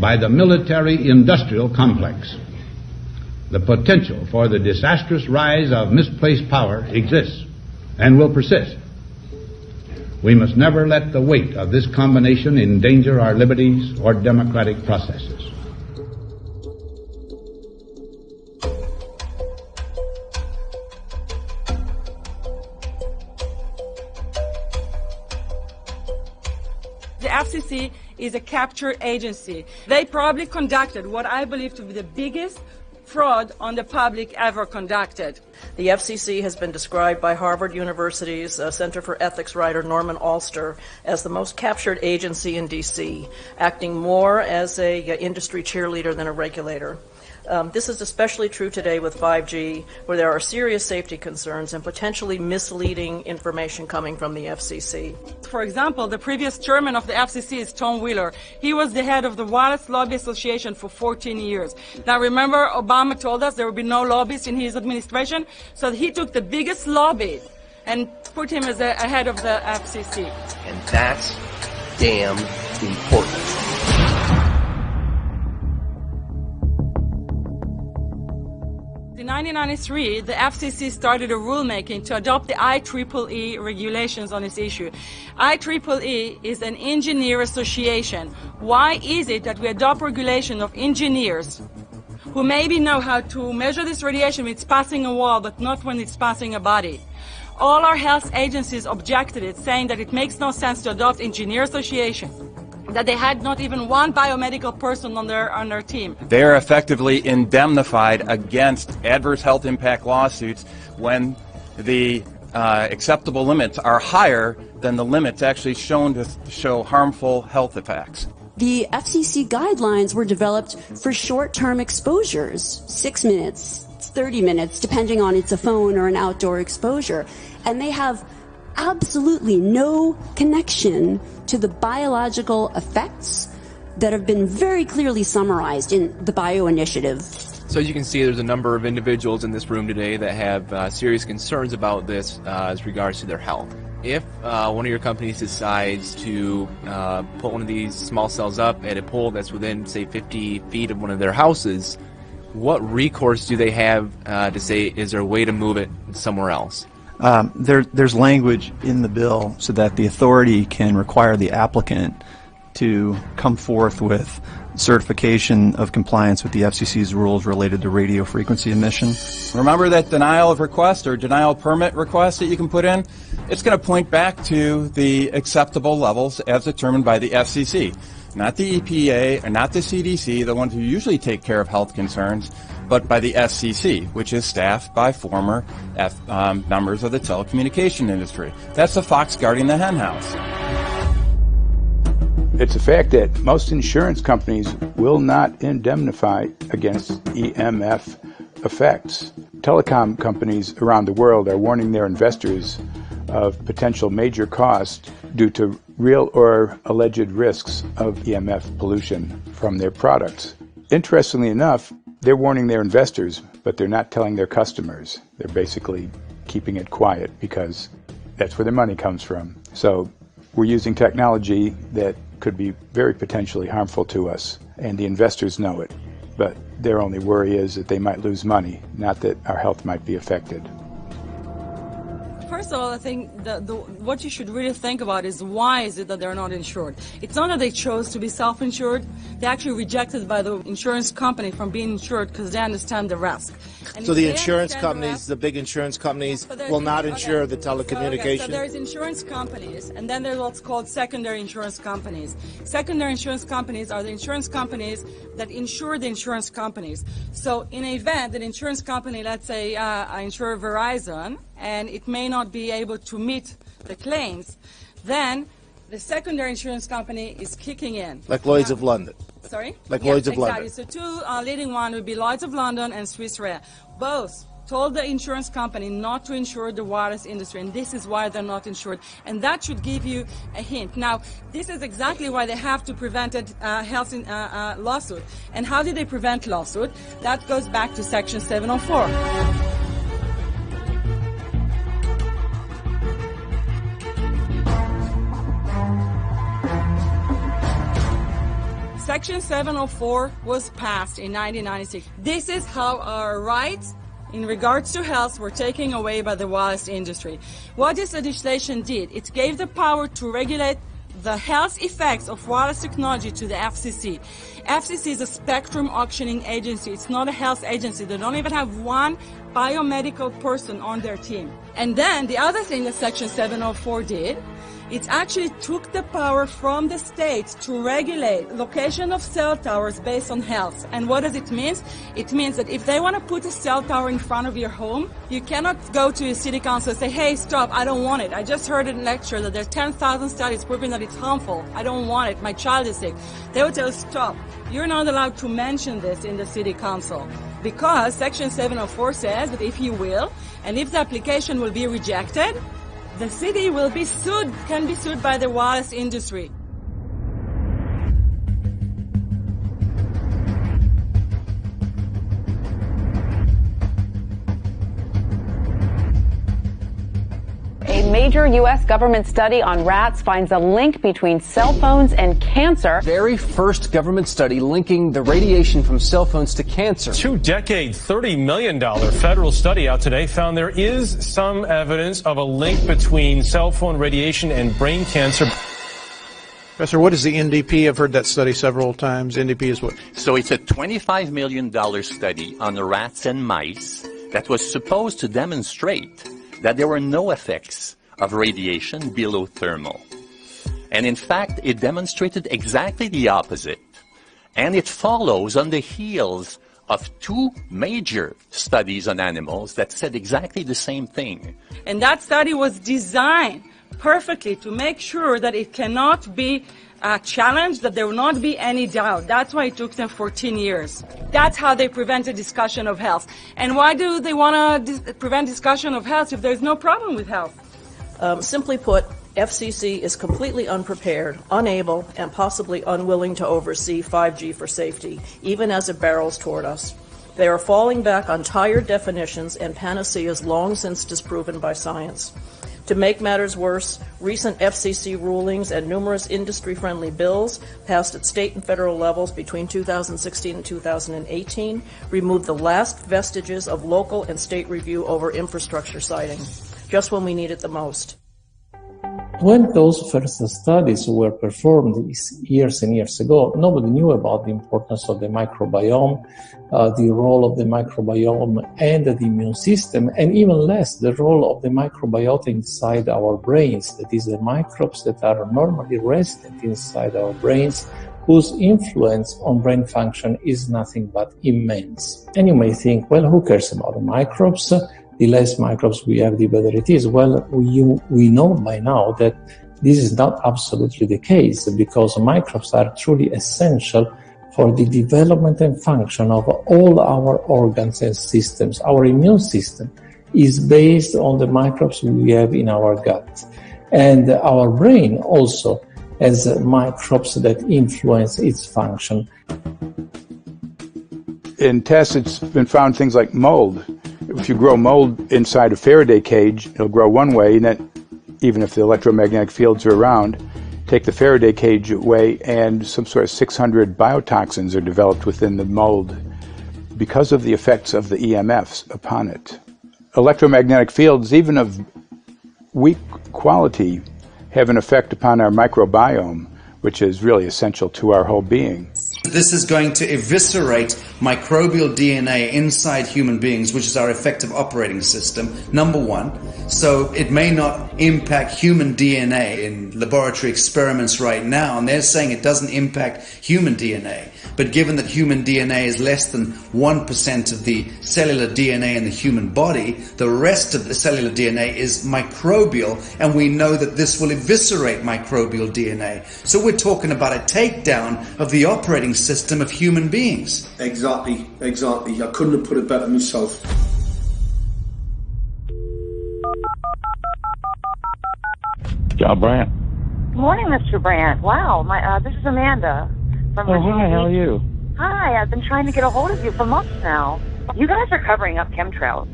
by the military-industrial complex. The potential for the disastrous rise of misplaced power exists and will persist. We must never let the weight of this combination endanger our liberties or democratic processes. the FCC is a capture agency. They probably conducted what I believe to be the biggest fraud on the public ever conducted. The FCC has been described by Harvard University's Center for Ethics writer Norman Alster as the most captured agency in D.C., acting more as a industry cheerleader than a regulator. This is especially true today with 5G, where there are serious safety concerns and potentially misleading information coming from the FCC. For example, the previous chairman of the FCC is Tom Wheeler. He was the head of the Wireless Lobby Association for 14 years. Now remember, Obama told us there would be no lobbyists in his administration, so he took the biggest lobby and put him as a head of the FCC. And that's damn important. In 1993, the FCC started a rulemaking to adopt the IEEE regulations on this issue. IEEE is an engineer association. Why is it that we adopt regulation of engineers who maybe know how to measure this radiation when it's passing a wall, but not when it's passing a body? All our health agencies objected it, saying that it makes no sense to adopt engineer association, that they had not even one biomedical person on their team. They are effectively indemnified against adverse health impact lawsuits when the acceptable limits are higher than the limits actually shown to show harmful health effects. The FCC guidelines were developed for short-term exposures, 6 minutes, 30 minutes, depending on it's a phone or an outdoor exposure. And they have absolutely no connection to the biological effects that have been very clearly summarized in the Bio Initiative. So as you can see, there's a number of individuals in this room today that have serious concerns about this as regards to their health. If one of your companies decides to put one of these small cells up at a pole that's within, say, 50 feet of one of their houses, what recourse do they have to say, is there a way to move it somewhere else? There's language in the bill so that the authority can require the applicant to come forth with certification of compliance with the FCC's rules related to radio frequency emission. Remember that denial of request or denial of permit request that you can put in? It's going to point back to the acceptable levels as determined by the FCC, not the EPA or not the CDC, the ones who usually take care of health concerns, but by the FCC, which is staffed by former members of the telecommunication industry. That's the fox guarding the henhouse. It's a fact that most insurance companies will not indemnify against EMF effects. Telecom companies around the world are warning their investors of potential major costs due to real or alleged risks of EMF pollution from their products. Interestingly enough, they're warning their investors, but they're not telling their customers. They're basically keeping it quiet because that's where their money comes from. So we're using technology that could be very potentially harmful to us, and the investors know it. But their only worry is that they might lose money, not that our health might be affected. First of all, I think what you should really think about is why is it that they're not insured? It's not that they chose to be self-insured. They actually rejected by the insurance company from being insured because they understand the risk. So the insurance companies, the big insurance companies, will not insure the telecommunications? So there's insurance companies, and then there's what's called secondary insurance companies. Secondary insurance companies are the insurance companies that insure the insurance companies. So in an event, an insurance company, let's say I insure Verizon, and it may not be able to meet the claims, then the secondary insurance company is kicking in. Like Lloyd's of London. Sorry? Like yes, Lloyd's of exactly. London. So two leading ones would be Lloyd's of London and Swiss Re. Both told the insurance company not to insure the wireless industry, and this is why they're not insured. And that should give you a hint. Now, this is exactly why they have to prevent a health lawsuit. And how did they prevent lawsuit? That goes back to Section 704. Section 704 was passed in 1996. This is how our rights in regards to health were taken away by the wireless industry. What this legislation did, it gave the power to regulate the health effects of wireless technology to the FCC. FCC is a spectrum auctioning agency. It's not a health agency. They don't even have one biomedical person on their team. And then the other thing that Section 704 did, It actually took the power from the states to regulate location of cell towers based on health. And what does it mean? It means that if they want to put a cell tower in front of your home, you cannot go to your city council and say, hey, stop, I don't want it. I just heard in a lecture that there's 10,000 studies proving that it's harmful. I don't want it. My child is sick. They will tell you, stop. You're not allowed to mention this in the city council because Section 704 says that if you will, and if the application will be rejected, the city will be sued, can be sued by the wireless industry. A major U.S. government study on rats finds a link between cell phones and cancer. Very first government study linking the radiation from cell phones to cancer. Two-decade, $30 million federal study out today found there is some evidence of a link between cell phone radiation and brain cancer. Professor, what is the NDP? I've heard that study several times. NDP is what? So it's a $25 million study on rats and mice that was supposed to demonstrate that there were no effects of radiation below thermal. And in fact, it demonstrated exactly the opposite. And it follows on the heels of two major studies on animals that said exactly the same thing. And that study was designed perfectly to make sure that it cannot be challenged, that there will not be any doubt. That's why it took them 14 years. That's how they prevented discussion of health. And why do they want to prevent discussion of health if there's no problem with health? Simply put, FCC is completely unprepared, unable, and possibly unwilling to oversee 5G for safety, even as it barrels toward us. They are falling back on tired definitions and panaceas long since disproven by science. To make matters worse, recent FCC rulings and numerous industry-friendly bills passed at state and federal levels between 2016 and 2018 removed the last vestiges of local and state review over infrastructure siting, just when we need it the most. When those first studies were performed years and years ago, nobody knew about the importance of the microbiome, the role of the microbiome and the immune system, and even less the role of the microbiota inside our brains, that is, the microbes that are normally resident inside our brains, whose influence on brain function is nothing but immense. And you may think, well, who cares about the microbes? The less microbes we have, the better it is. Well, we know by now that this is not absolutely the case, because microbes are truly essential for the development and function of all our organs and systems. Our immune system is based on the microbes we have in our gut. And our brain also has microbes that influence its function. In tests, it's been found things like mold. If you grow mold inside a Faraday cage, it'll grow one way, and then even if the electromagnetic fields are around, take the Faraday cage away and some sort of 600 biotoxins are developed within the mold because of the effects of the EMFs upon it. Electromagnetic fields, even of weak quality, have an effect upon our microbiome, which is really essential to our whole being. This is going to eviscerate microbial DNA inside human beings, which is our effective operating system, number one. So it may not impact human DNA in laboratory experiments right now, and they're saying it doesn't impact human DNA. But given that human DNA is less than 1% of the cellular DNA in the human body, the rest of the cellular DNA is microbial, and we know that this will eviscerate microbial DNA. So we're talking about a takedown of the operating system of human beings. Exactly. I couldn't have put it better myself. John Brandt. Good morning, Mr. Brandt. Wow, this is Amanda from Virginia. Hi, how are you? Hi, I've been trying to get a hold of you for months now. You guys are covering up chemtrails.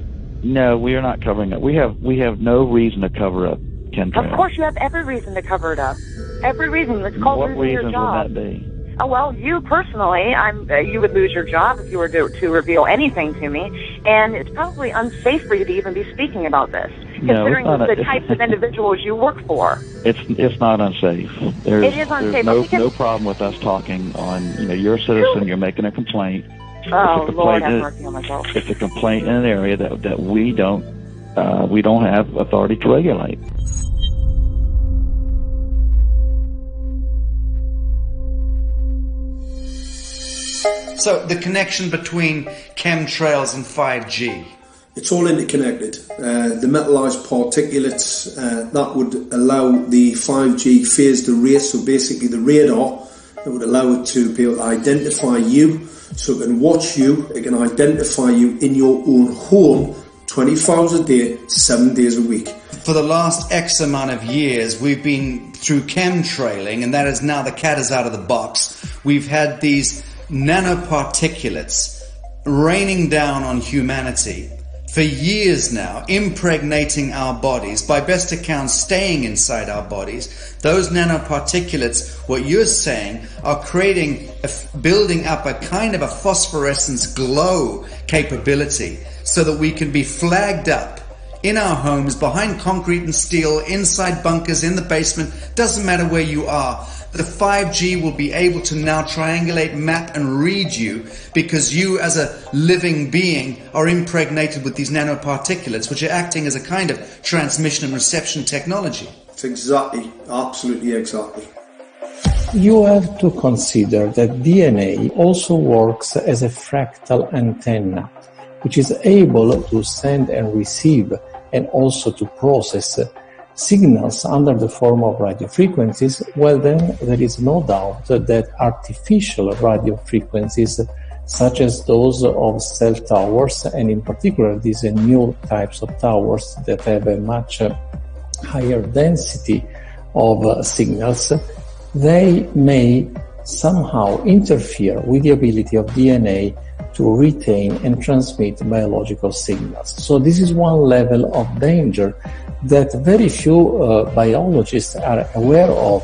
No, we are not covering it. We have no reason to cover up chemtrails. Of course, you have every reason to cover it up. Every reason. It's called losing your job. What reasons would that be? Oh, well, you personally, you would lose your job if you were to reveal anything to me, and it's probably unsafe for you to even be speaking about this, considering the types of individuals you work for. It's not unsafe. It is unsafe. There's no problem with us talking on, you're a citizen, you're making a complaint. Oh, Lord have mercy on myself. It's a complaint in an area that we don't have authority to regulate. So the connection between chemtrails and 5G. It's all interconnected. The metallized particulates, that would allow the 5G phased array, so basically the radar, that would allow it to be able to identify you, so it can watch you, it can identify you in your own home 24 hours a day, 7 days a week. For the last X amount of years, we've been through chemtrailing, and that is now the cat is out of the box. We've had these nanoparticulates raining down on humanity for years now, impregnating our bodies, by best accounts staying inside our bodies. Those nanoparticulates, what you're saying, are building up a kind of a phosphorescence glow capability so that we can be flagged up in our homes, behind concrete and steel, inside bunkers, in the basement, doesn't matter where you are. The 5G will be able to now triangulate, map and read you, because you as a living being are impregnated with these nanoparticulates, which are acting as a kind of transmission and reception technology. It's exactly, absolutely exactly. You have to consider that DNA also works as a fractal antenna, which is able to send and receive and also to process signals under the form of radio frequencies. Well, then there is no doubt that artificial radio frequencies, such as those of cell towers, and in particular these new types of towers that have a much higher density of signals, they may somehow interfere with the ability of DNA to retain and transmit biological signals. So this is one level of danger that very few biologists are aware of.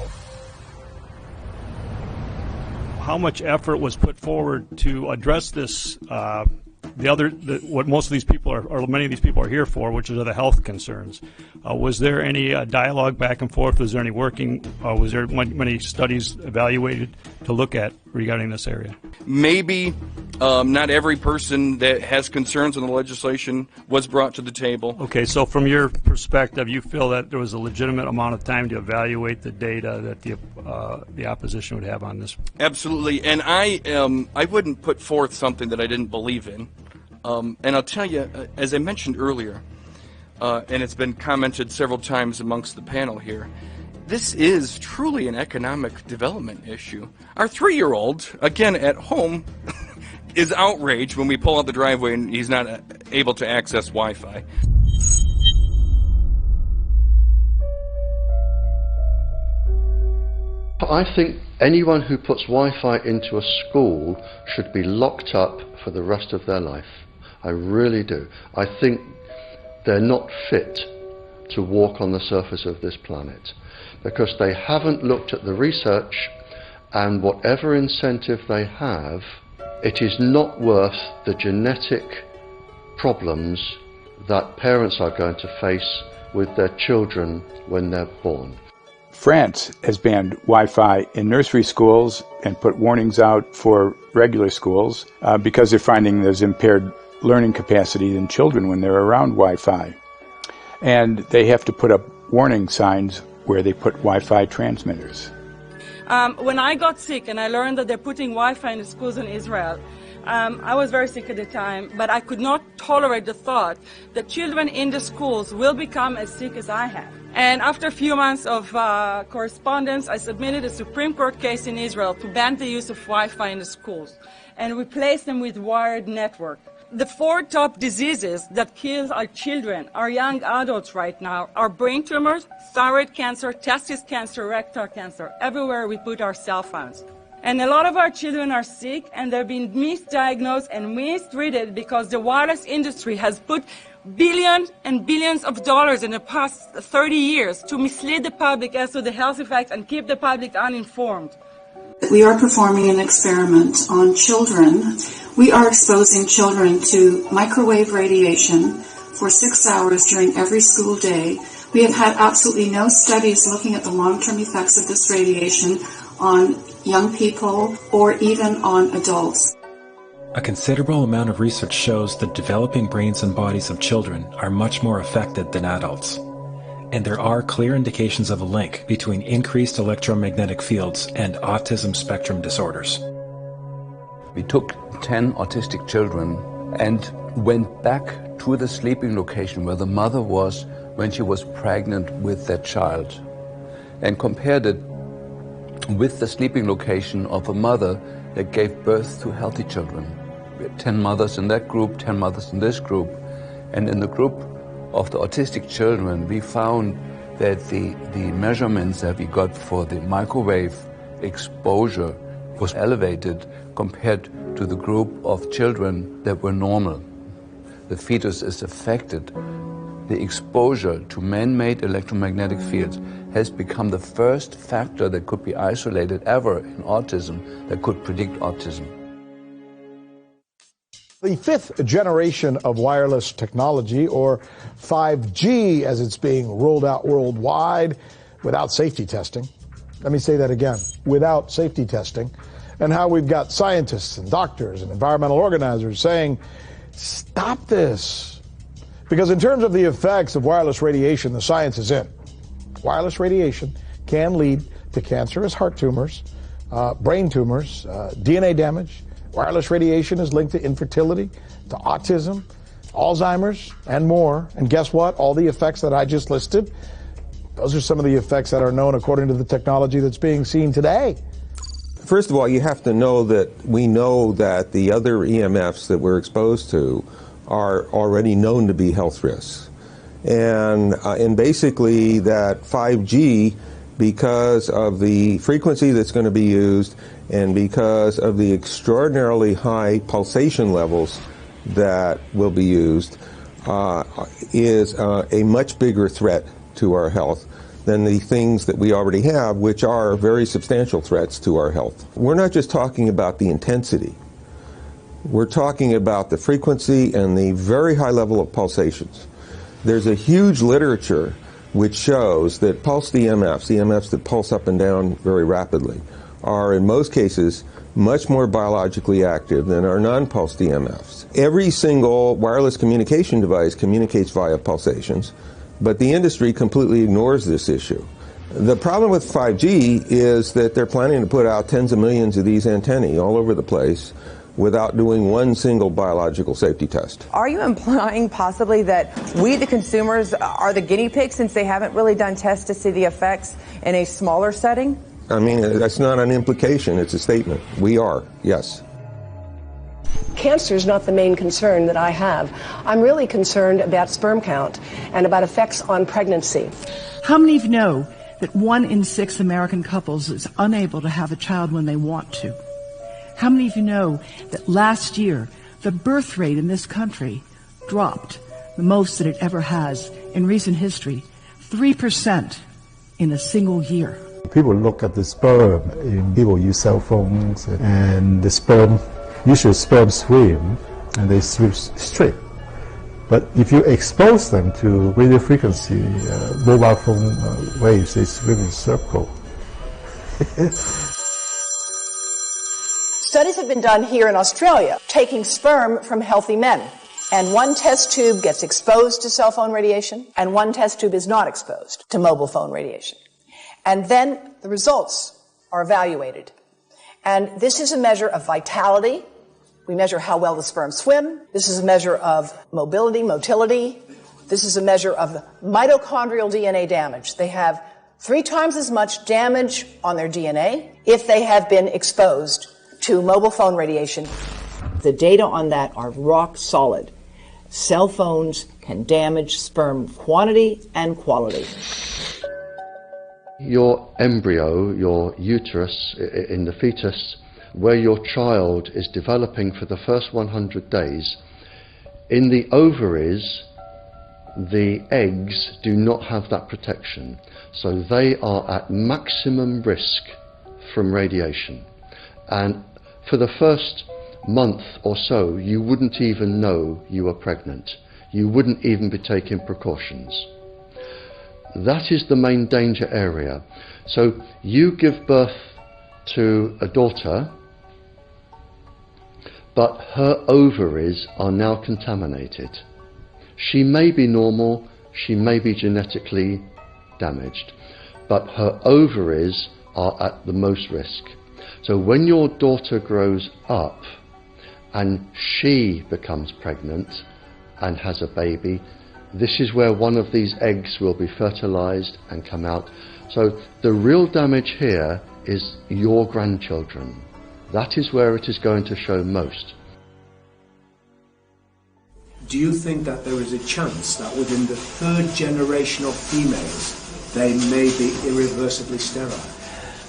How much effort was put forward to address this, what most of these people are, or many of these people are here for, which are the health concerns? Was there any dialogue back and forth? Was there any working? Was there many studies evaluated to look at regarding this area? Maybe not every person that has concerns on the legislation was brought to the table. Okay, so from your perspective, you feel that there was a legitimate amount of time to evaluate the data that the opposition would have on this? Absolutely, and I wouldn't put forth something that I didn't believe in. And I'll tell you, as I mentioned earlier, and it's been commented several times amongst the panel here, this is truly an economic development issue. Our 3-year-old, again at home, is outraged when we pull out the driveway and he's not able to access Wi-Fi. I think anyone who puts Wi-Fi into a school should be locked up for the rest of their life. I really do. I think they're not fit to walk on the surface of this planet because they haven't looked at the research, and whatever incentive they have, it is not worth the genetic problems that parents are going to face with their children when they're born. France has banned Wi-Fi in nursery schools and put warnings out for regular schools because they're finding there's impaired learning capacity in children when they're around Wi-Fi. And they have to put up warning signs where they put Wi-Fi transmitters. When I got sick and I learned that they're putting Wi-Fi in the schools in Israel, I was very sick at the time, but I could not tolerate the thought that children in the schools will become as sick as I have. And after a few months of correspondence, I submitted a Supreme Court case in Israel to ban the use of Wi-Fi in the schools and replace them with wired network. The 4 top diseases that kill our children, our young adults right now, are brain tumors, thyroid cancer, testis cancer, rectal cancer, everywhere we put our cell phones. And a lot of our children are sick and they're being misdiagnosed and mistreated because the wireless industry has put billions and billions of dollars in the past 30 years to mislead the public as to the health effects and keep the public uninformed. We are performing an experiment on children. We are exposing children to microwave radiation for 6 hours during every school day. We have had absolutely no studies looking at the long-term effects of this radiation on young people or even on adults. A considerable amount of research shows that developing brains and bodies of children are much more affected than adults. And there are clear indications of a link between increased electromagnetic fields and autism spectrum disorders. We took 10 autistic children and went back to the sleeping location where the mother was when she was pregnant with that child, and compared it with the sleeping location of a mother that gave birth to healthy children. We had 10 mothers in that group, 10 mothers in this group, and in the group of the autistic children, we found that the measurements that we got for the microwave exposure was elevated compared to the group of children that were normal. The fetus is affected. The exposure to man-made electromagnetic fields has become the first factor that could be isolated ever in autism that could predict autism. The fifth generation of wireless technology, or 5G as it's being rolled out worldwide without safety testing. Let me say that again, without safety testing. And how we've got scientists and doctors and environmental organizers saying, stop this. Because in terms of the effects of wireless radiation, the science is in. Wireless radiation can lead to cancerous heart tumors, brain tumors, DNA damage. Wireless radiation is linked to infertility, to autism, Alzheimer's, and more. And guess what? All the effects that I just listed, those are some of the effects that are known according to the technology that's being seen today. First of all, you have to know that we know that the other EMFs that we're exposed to are already known to be health risks. And basically that 5G, because of the frequency that's going to be used and because of the extraordinarily high pulsation levels that will be used, is a much bigger threat to our health than the things that we already have, which are very substantial threats to our health. We're not just talking about the intensity. We're talking about the frequency and the very high level of pulsations. There's a huge literature which shows that pulsed EMFs that pulse up and down very rapidly, are in most cases much more biologically active than our non-pulsed EMFs. Every single wireless communication device communicates via pulsations, but the industry completely ignores this issue. The problem with 5G is that they're planning to put out tens of millions of these antennae all over the place without doing one single biological safety test. Are you implying possibly that we, the consumers, are the guinea pigs since they haven't really done tests to see the effects in a smaller setting? I mean, that's not an implication, it's a statement. We are, yes. Cancer is not the main concern that I have. I'm really concerned about sperm count and about effects on pregnancy. How many of you know that 1 in 6 American couples is unable to have a child when they want to? How many of you know that last year the birth rate in this country dropped the most that it ever has in recent history, 3% in a single year? People look at the sperm in people use cell phones, and the sperm, usually sperm swim, and they swim straight. But if you expose them to radio frequency, mobile phone waves, they swim in circle. Studies have been done here in Australia, taking sperm from healthy men. And one test tube gets exposed to cell phone radiation, and one test tube is not exposed to mobile phone radiation. And then the results are evaluated. And this is a measure of vitality. We measure how well the sperm swim. This is a measure of motility. This is a measure of mitochondrial DNA damage. They have 3 times as much damage on their DNA if they have been exposed to mobile phone radiation. The data on that are rock solid. Cell phones can damage sperm quantity and quality. Your embryo, your uterus in the fetus, where your child is developing for the first 100 days, in the ovaries, the eggs do not have that protection. So they are at maximum risk from radiation. And for the first month or so, you wouldn't even know you were pregnant. You wouldn't even be taking precautions. That is the main danger area. So you give birth to a daughter, but her ovaries are now contaminated. She may be normal, she may be genetically damaged, but her ovaries are at the most risk. So when your daughter grows up and she becomes pregnant and has a baby, this is where one of these eggs will be fertilized and come out. So the real damage here is your grandchildren. That is where it is going to show most. Do you think that there is a chance that within the third generation of females, they may be irreversibly sterile?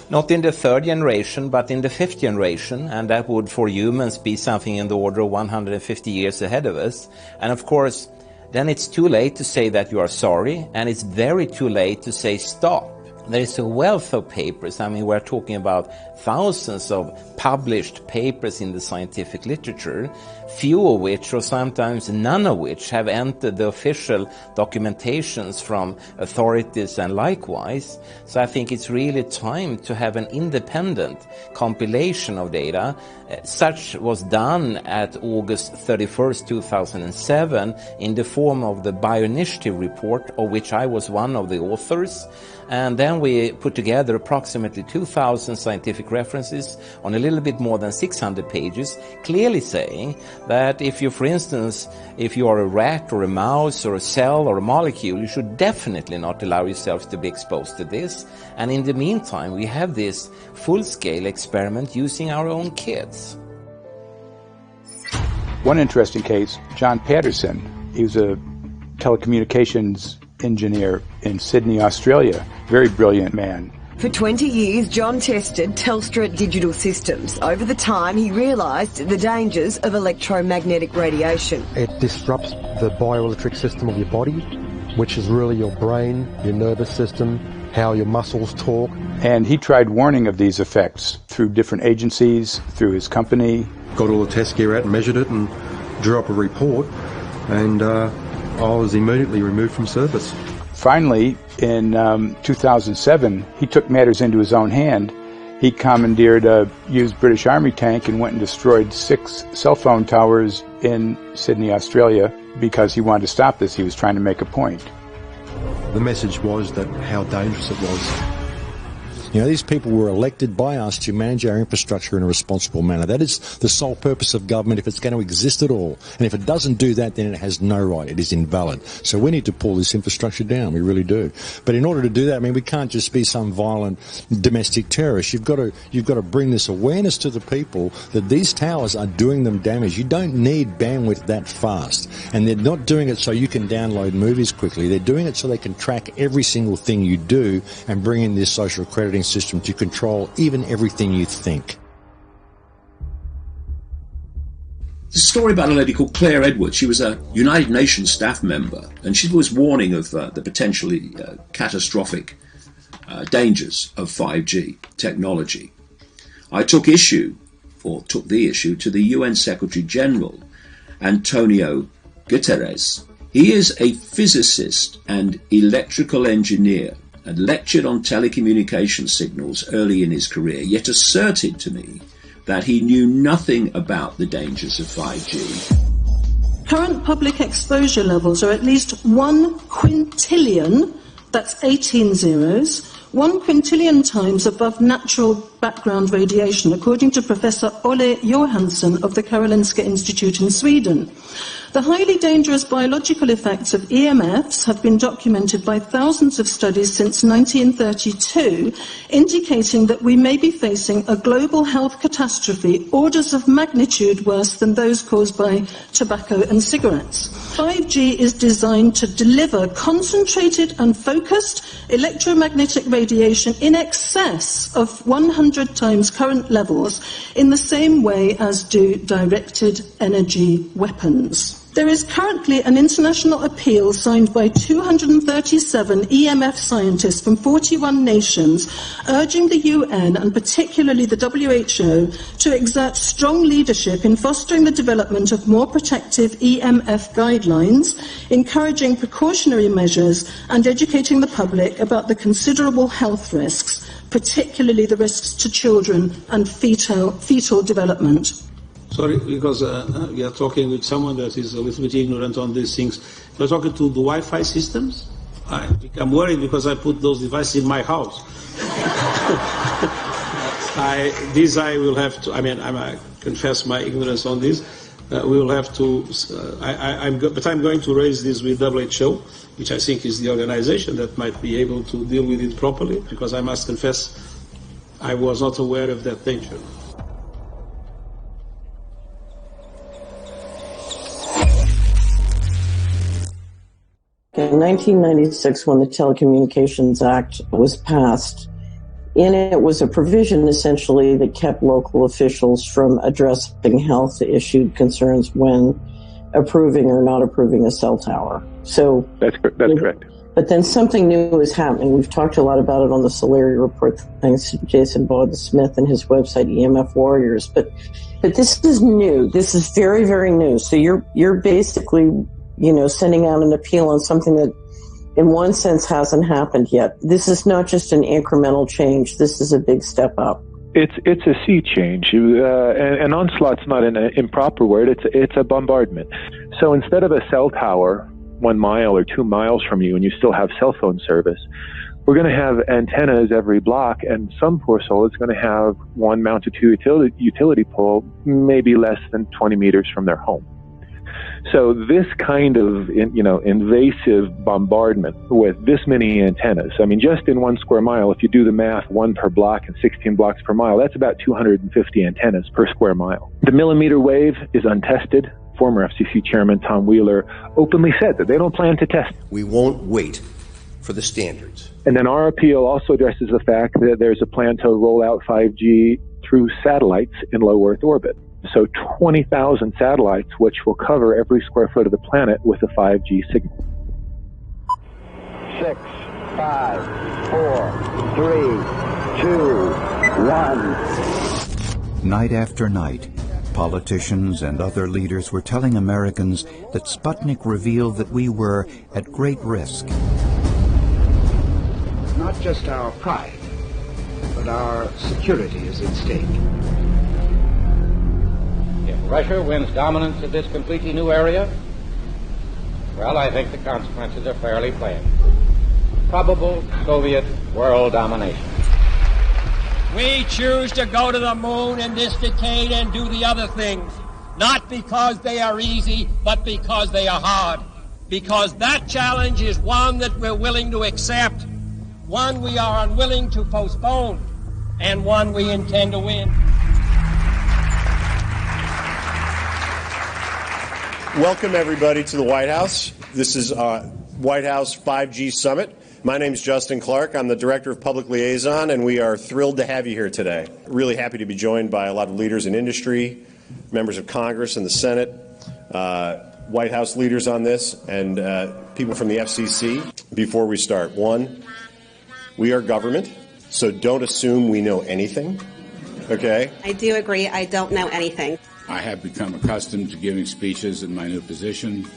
Not in the third generation, but in the fifth generation, and that would for humans be something in the order of 150 years ahead of us. And of course, then it's too late to say that you are sorry, and it's very too late to say stop. There is a wealth of papers. I mean, we're talking about thousands of published papers in the scientific literature, few of which, or sometimes none of which, have entered the official documentations from authorities and likewise. So I think it's really time to have an independent compilation of data. Such was done at August 31st, 2007, in the form of the Bioinitiative report, of which I was one of the authors. And then we put together approximately 2,000 scientific references on a little bit more than 600 pages, clearly saying that if you, for instance, if you are a rat or a mouse or a cell or a molecule, you should definitely not allow yourself to be exposed to this. And in the meantime, we have this full-scale experiment using our own kids. One interesting case, John Patterson, he was a telecommunications engineer in Sydney, Australia. Very brilliant man. For 20 years, John tested Telstra digital systems. Over the time, he realised the dangers of electromagnetic radiation. It disrupts the bioelectric system of your body, which is really your brain, your nervous system, how your muscles talk. And he tried warning of these effects through different agencies, through his company. Got all the test gear out and measured it and drew up a report, and I was immediately removed from service. Finally, in 2007, he took matters into his own hand. He commandeered a used British Army tank and went and destroyed 6 cell phone towers in Sydney, Australia, because he wanted to stop this. He was trying to make a point. The message was that how dangerous it was. You know, these people were elected by us to manage our infrastructure in a responsible manner. That is the sole purpose of government if it's going to exist at all. And if it doesn't do that, then it has no right. It is invalid. So we need to pull this infrastructure down. We really do. But in order to do that, I mean, we can't just be some violent domestic terrorist. You've got to bring this awareness to the people that these towers are doing them damage. You don't need bandwidth that fast. And they're not doing it so you can download movies quickly. They're doing it so they can track every single thing you do and bring in this social crediting system to control even everything you think. There's a story about a lady called Claire Edwards. She was a United Nations staff member, and she was warning of the potentially catastrophic dangers of 5G technology. I took the issue to the UN Secretary General, Antonio Guterres. He is a physicist and electrical engineer, and lectured on telecommunication signals early in his career, yet asserted to me that he knew nothing about the dangers of 5G. Current public exposure levels are at least 1 quintillion, that's 18 zeros, 1 quintillion times above natural background radiation, according to Professor Olle Johansson of the Karolinska Institute in Sweden. The highly dangerous biological effects of EMFs have been documented by thousands of studies since 1932, indicating that we may be facing a global health catastrophe orders of magnitude worse than those caused by tobacco and cigarettes. 5G is designed to deliver concentrated and focused electromagnetic radiation in excess of 100 times current levels in the same way as do directed energy weapons. There is currently an international appeal signed by 237 EMF scientists from 41 nations urging the UN and particularly the WHO to exert strong leadership in fostering the development of more protective EMF guidelines, encouraging precautionary measures and educating the public about the considerable health risks, particularly the risks to children and fetal development. Sorry, because we are talking with someone that is a little bit ignorant on these things. If you're talking to the Wi-Fi systems, I become worried because I put those devices in my house. I will have to. I confess my ignorance on this. We will have to. But I'm going to raise this with WHO, which I think is the organization that might be able to deal with it properly. Because I must confess, I was not aware of that danger. In 1996, when the Telecommunications Act was passed, in it was a provision essentially that kept local officials from addressing health issue concerns when approving or not approving a cell tower. So that's correct. But then something new is happening. We've talked a lot about it on the Solari report, thanks to Jason Bogdan-Smith and his website EMF Warriors. But this is new. This is very, very new. So you're basically, sending out an appeal on something that in one sense hasn't happened yet. This is not just an incremental change. This is a big step up. It's a sea change. An onslaught's not an improper word. It's a bombardment. So instead of a cell tower 1 mile or 2 miles from you and you still have cell phone service, we're going to have antennas every block, and some poor soul is going to have one mounted to utility pole maybe less than 20 meters from their home. So this kind of, invasive bombardment with this many antennas, just in 1 square mile, if you do the math, 1 per block and 16 blocks per mile, that's about 250 antennas per square mile. The millimeter wave is untested. Former FCC Chairman Tom Wheeler openly said that they don't plan to test. We won't wait for the standards. And then our appeal also addresses the fact that there's a plan to roll out 5G through satellites in low Earth orbit. So 20,000 satellites, which will cover every square foot of the planet with a 5G signal. 6, 5, 4, 3, 2, 1. Night after night, politicians and other leaders were telling Americans that Sputnik revealed that we were at great risk. Not just our pride, but our security is at stake. If Russia wins dominance of this completely new area, well, I think the consequences are fairly plain. Probable Soviet world domination. We choose to go to the moon in this decade and do the other things, not because they are easy, but because they are hard. Because that challenge is one that we're willing to accept, one we are unwilling to postpone, and one we intend to win. Welcome, everybody, to the White House. This is White House 5G Summit. My name is Justin Clark. I'm the Director of Public Liaison, and we are thrilled to have you here today. Really happy to be joined by a lot of leaders in industry, members of Congress and the Senate, White House leaders on this, and people from the FCC. Before we start, one, we are government, so don't assume we know anything, okay? I do agree. I don't know anything. I have become accustomed to giving speeches in my new position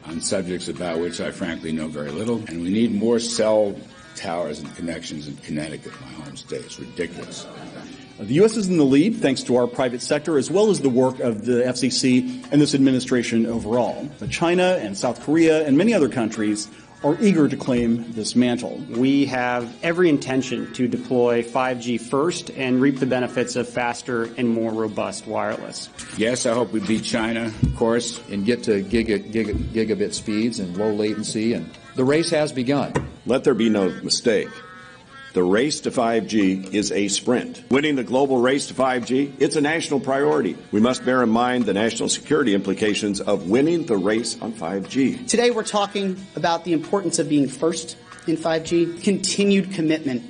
on subjects about which I frankly know very little. And we need more cell towers and connections in Connecticut, my home state. It's ridiculous. The U.S. is in the lead thanks to our private sector as well as the work of the FCC and this administration overall. But China and South Korea and many other countries are eager to claim this mantle. We have every intention to deploy 5G first and reap the benefits of faster and more robust wireless. Yes, I hope we beat China, of course. And get to gigabit speeds and low latency, and the race has begun. Let there be no mistake. The race to 5G is a sprint. Winning the global race to 5G, it's a national priority. We must bear in mind the national security implications of winning the race on 5G. Today we're talking about the importance of being first in 5G, continued commitment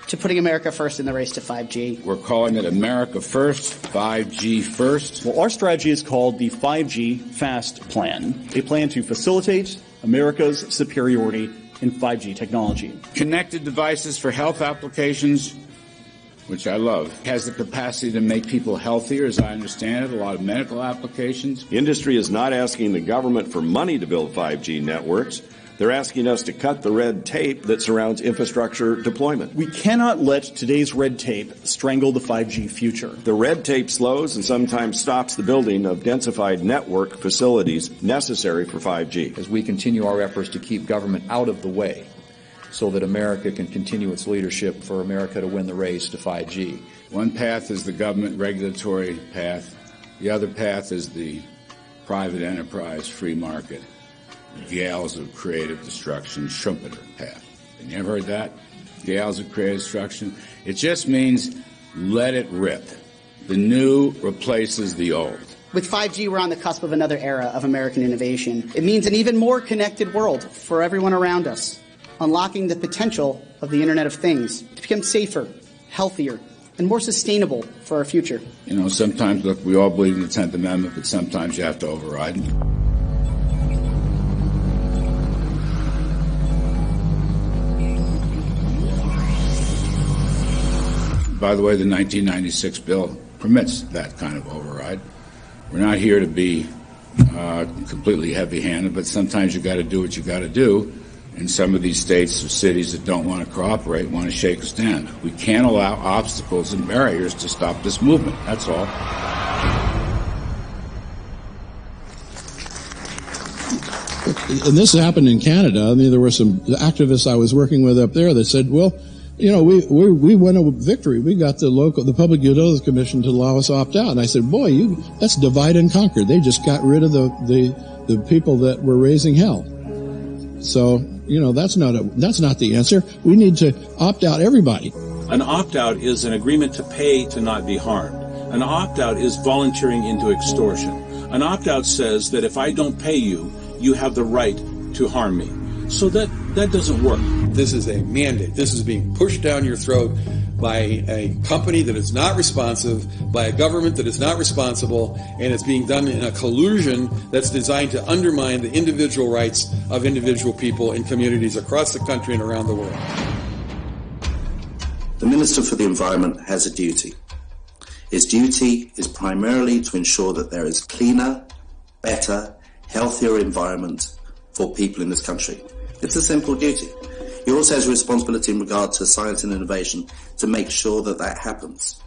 to putting America first in the race to 5G. We're calling it America First, 5G First. Well, our strategy is called the 5G Fast Plan, a plan to facilitate America's superiority in 5G technology. Connected devices for health applications, which I love, has the capacity to make people healthier, as I understand it, a lot of medical applications. Industry is not asking the government for money to build 5G networks. They're asking us to cut the red tape that surrounds infrastructure deployment. We cannot let today's red tape strangle the 5G future. The red tape slows and sometimes stops the building of densified network facilities necessary for 5G. As we continue our efforts to keep government out of the way, so that America can continue its leadership for America to win the race to 5G. One path is the government regulatory path. The other path is the private enterprise free market, gales of creative destruction, Schumpeter path. Have you ever heard that? Gales of creative destruction? It just means let it rip. The new replaces the old. With 5G, we're on the cusp of another era of American innovation. It means an even more connected world for everyone around us, unlocking the potential of the Internet of Things to become safer, healthier, and more sustainable for our future. You know, sometimes, look, we all believe in the 10th Amendment, but sometimes you have to override it. By the way, the 1996 bill permits that kind of override. We're not here to be completely heavy-handed, but sometimes you got to do what you got to do. And some of these states or cities that don't want to cooperate want to shake us down. We can't allow obstacles and barriers to stop this movement. That's all. And this happened in Canada. I mean, there were some activists I was working with up there that said, well, you know, we won a victory. We got the Public Utilities Commission to allow us opt out. And I said, boy, that's divide and conquer. They just got rid of the people that were raising hell. So, you know, that's not the answer. We need to opt out everybody. An opt-out is an agreement to pay to not be harmed. An opt-out is volunteering into extortion. An opt-out says that if I don't pay you, you have the right to harm me. So that doesn't work. This is a mandate. This is being pushed down your throat by a company that is not responsive, by a government that is not responsible, and it's being done in a collusion that's designed to undermine the individual rights of individual people in communities across the country and around the world. The Minister for the Environment has a duty. His duty is primarily to ensure that there is cleaner, better, healthier environment for people in this country. It's a simple duty. He also has a responsibility in regard to science and innovation to make sure that that happens.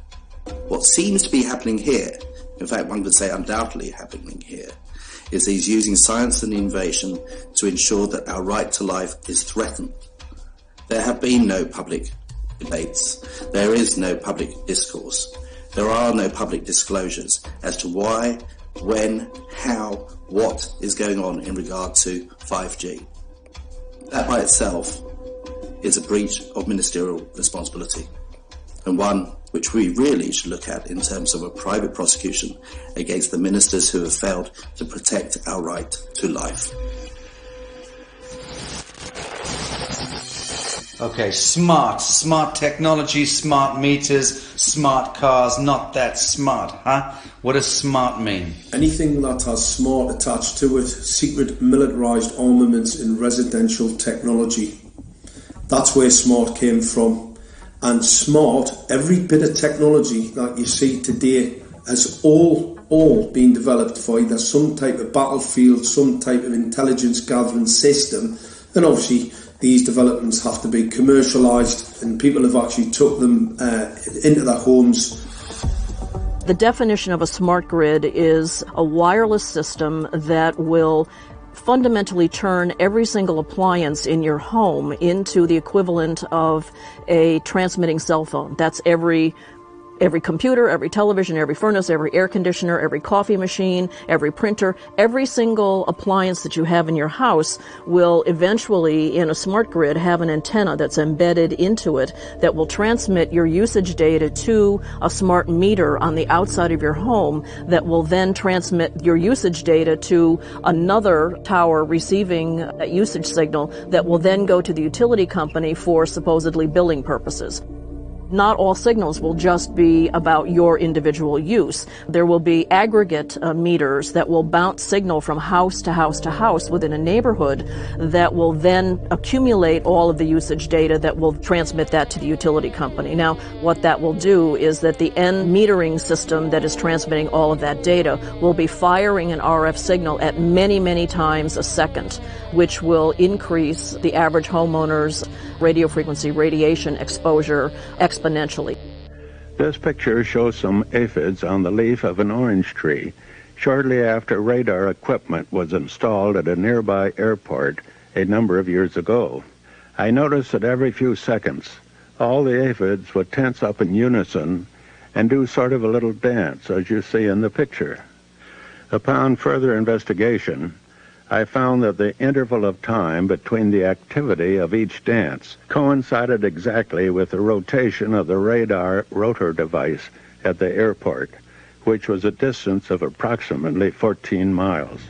What seems to be happening here, in fact one could say undoubtedly happening here, is he's using science and innovation to ensure that our right to life is threatened. There have been no public debates. There is no public discourse. There are no public disclosures as to why, when, how, what is going on in regard to 5G. That by itself is a breach of ministerial responsibility, and one which we really should look at in terms of a private prosecution against the ministers who have failed to protect our right to life. Okay, smart technology, smart meters, smart cars, not that smart, huh? What does smart mean? Anything that has smart attached to it, secret militarised armaments in residential technology. That's where smart came from. And smart, every bit of technology that you see today has all been developed for either some type of battlefield, some type of intelligence gathering system, and obviously these developments have to be commercialised, and people have actually took them into their homes. The definition of a smart grid is a wireless system that will fundamentally turn every single appliance in your home into the equivalent of a transmitting cell phone. That's every computer, every television, every furnace, every air conditioner, every coffee machine, every printer, every single appliance that you have in your house will eventually, in a smart grid, have an antenna that's embedded into it that will transmit your usage data to a smart meter on the outside of your home that will then transmit your usage data to another tower receiving a usage signal that will then go to the utility company for supposedly billing purposes. Not all signals will just be about your individual use. There will be aggregate meters that will bounce signal from house to house to house within a neighborhood that will then accumulate all of the usage data that will transmit that to the utility company. Now, what that will do is that the end metering system that is transmitting all of that data will be firing an RF signal at many, many times a second, which will increase the average homeowner's radio frequency radiation exposure exponentially. This picture shows some aphids on the leaf of an orange tree shortly after radar equipment was installed at a nearby airport a number of years ago. I noticed that every few seconds, all the aphids would tense up in unison and do sort of a little dance, as you see in the picture. Upon further investigation, I found that the interval of time between the activity of each dance coincided exactly with the rotation of the radar rotor device at the airport, which was a distance of approximately 14 miles.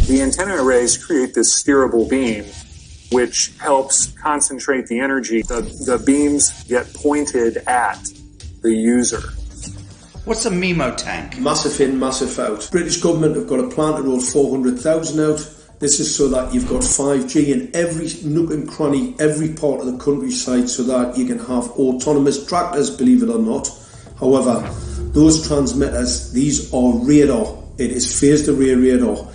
The antenna arrays create this steerable beam, which helps concentrate the energy. The beams get pointed at the user. What's a MIMO tank? Massive in, massive out. British government have got a plan to roll 400,000 out. This is so that you've got 5G in every nook and cranny, every part of the countryside, so that you can have autonomous tractors, believe it or not. However, those transmitters, these are radar. It is phased array radar.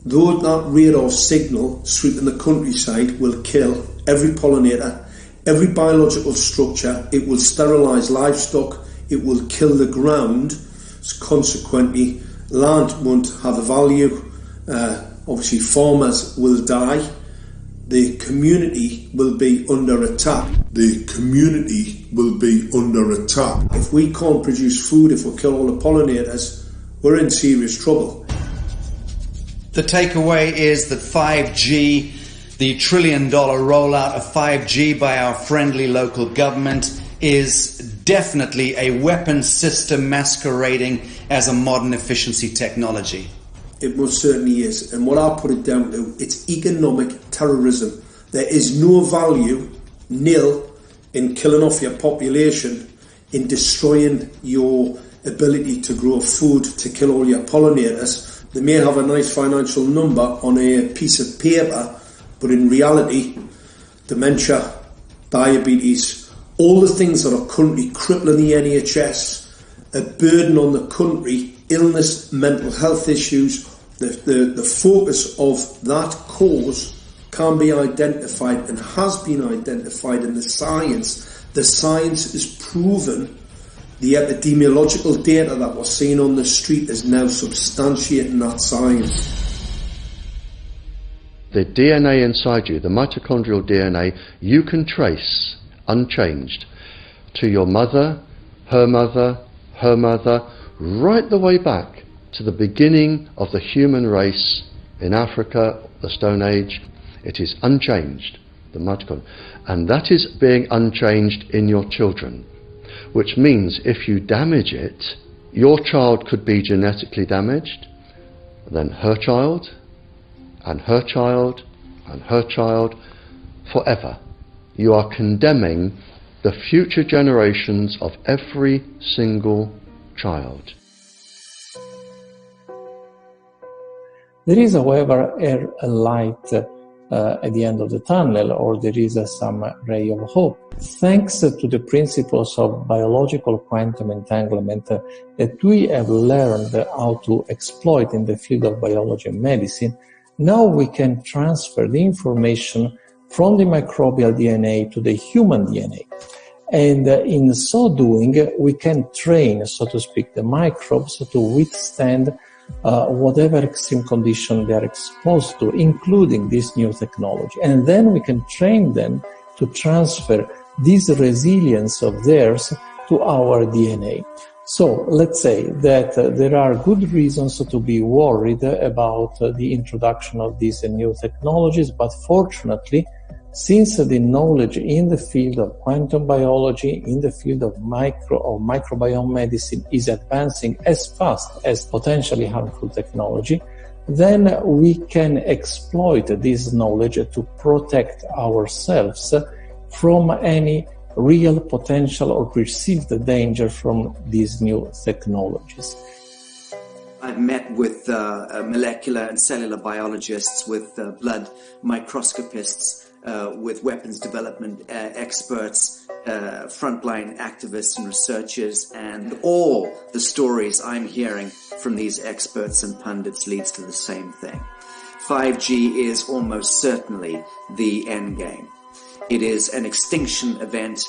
Though that radar signal sweeping the countryside will kill every pollinator, every biological structure, it will sterilise livestock, it will kill the ground, consequently land won't have a value, obviously farmers will die, the community will be under attack. The community will be under attack. If we can't produce food, if we kill all the pollinators, we're in serious trouble. The takeaway is that 5G, the $1 trillion rollout of 5G by our friendly local government, is definitely a weapon system masquerading as a modern efficiency technology. It most certainly is. And what I put it down to, it's economic terrorism. There is no value, nil, in killing off your population, in destroying your ability to grow food, to kill all your pollinators. They may have a nice financial number on a piece of paper, but in reality, dementia, diabetes, all the things that are currently crippling the NHS, a burden on the country, illness, mental health issues, the focus of that cause can be identified and has been identified in the science. The science is proven. The epidemiological data that we're seeing on the street is now substantiating that science. The DNA inside you, the mitochondrial DNA, you can trace unchanged to your mother, her mother, her mother, right the way back to the beginning of the human race in Africa, the Stone Age. It is unchanged, the mitochondria, and that is being unchanged in your children, which means if you damage it, your child could be genetically damaged, then her child, and her child, and her child, forever. You are condemning the future generations of every single child. There is, however, a light at the end of the tunnel, or there is some ray of hope. Thanks to the principles of biological quantum entanglement that we have learned how to exploit in the field of biology and medicine, now we can transfer the information from the microbial DNA to the human DNA. And in so doing, we can train, so to speak, the microbes to withstand whatever extreme condition they are exposed to, including this new technology. And then we can train them to transfer this resilience of theirs to our DNA. So let's say that there are good reasons to be worried about the introduction of these new technologies, but fortunately, since the knowledge in the field of quantum biology, in the field of microbiome medicine is advancing as fast as potentially harmful technology, then we can exploit this knowledge to protect ourselves from any real potential or perceived danger from these new technologies. I've met with molecular and cellular biologists, with blood microscopists, with weapons development experts, frontline activists and researchers, and all the stories I'm hearing from these experts and pundits leads to the same thing. 5G is almost certainly the end game. It is an extinction event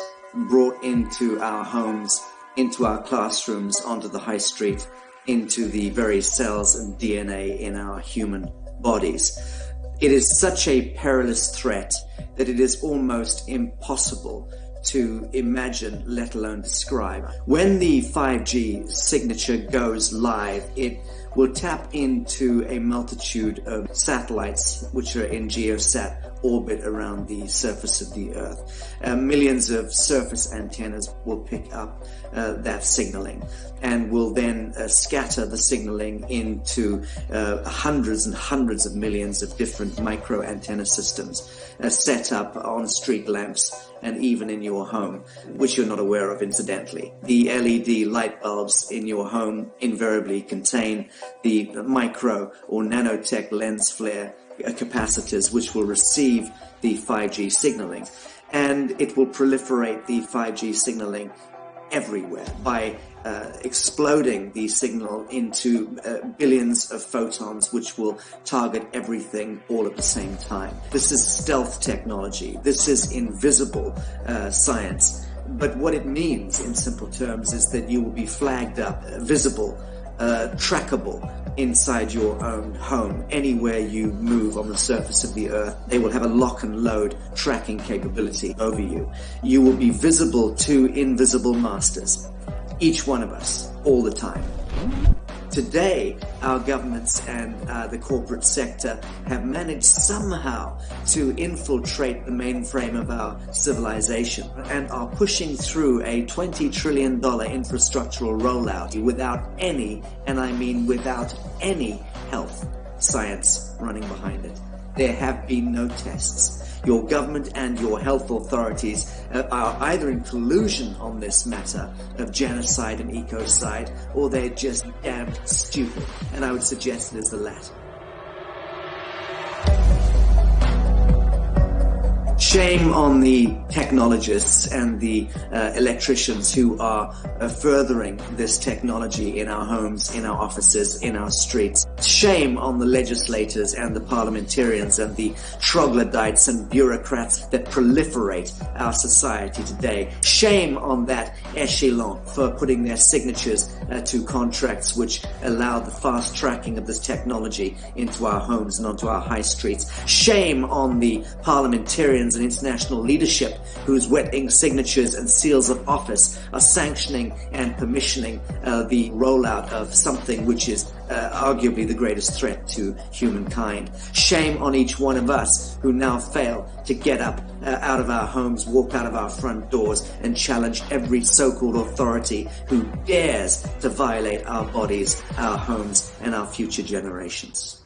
brought into our homes, into our classrooms, onto the high street, into the very cells and DNA in our human bodies. It is such a perilous threat that it is almost impossible to imagine, let alone describe. When the 5G signature goes live, it will tap into a multitude of satellites which are in geosat orbit around the surface of the Earth. Millions of surface antennas will pick up that signaling and will then scatter the signaling into hundreds and hundreds of millions of different micro antenna systems set up on street lamps and even in your home, which you're not aware of incidentally. The LED light bulbs in your home invariably contain the micro or nanotech lens flare capacitors which will receive the 5G signaling, and it will proliferate the 5G signaling everywhere by exploding the signal into billions of photons which will target everything all at the same time. This is stealth technology. This is invisible science. But what it means in simple terms is that you will be flagged up, visible, trackable inside your own home. Anywhere you move on the surface of the Earth, they will have a lock and load tracking capability over you. You will be visible to invisible masters, each one of us, all the time. Today, our governments and the corporate sector have managed somehow to infiltrate the mainframe of our civilization and are pushing through a $20 trillion infrastructural rollout without any, and I mean without any, health science running behind it. There have been no tests. Your government and your health authorities are either in collusion on this matter of genocide and ecocide, or they're just damn stupid. And I would suggest it is the latter. Shame on the technologists and the electricians who are furthering this technology in our homes, in our offices, in our streets. Shame on the legislators and the parliamentarians and the troglodytes and bureaucrats that proliferate our society today. Shame on that echelon for putting their signatures to contracts which allow the fast tracking of this technology into our homes and onto our high streets. Shame on the parliamentarians and international leadership whose wet ink signatures and seals of office are sanctioning and permissioning the rollout of something which is arguably the greatest threat to humankind. Shame on each one of us who now fail to get up out of our homes, walk out of our front doors and challenge every so-called authority who dares to violate our bodies, our homes and our future generations.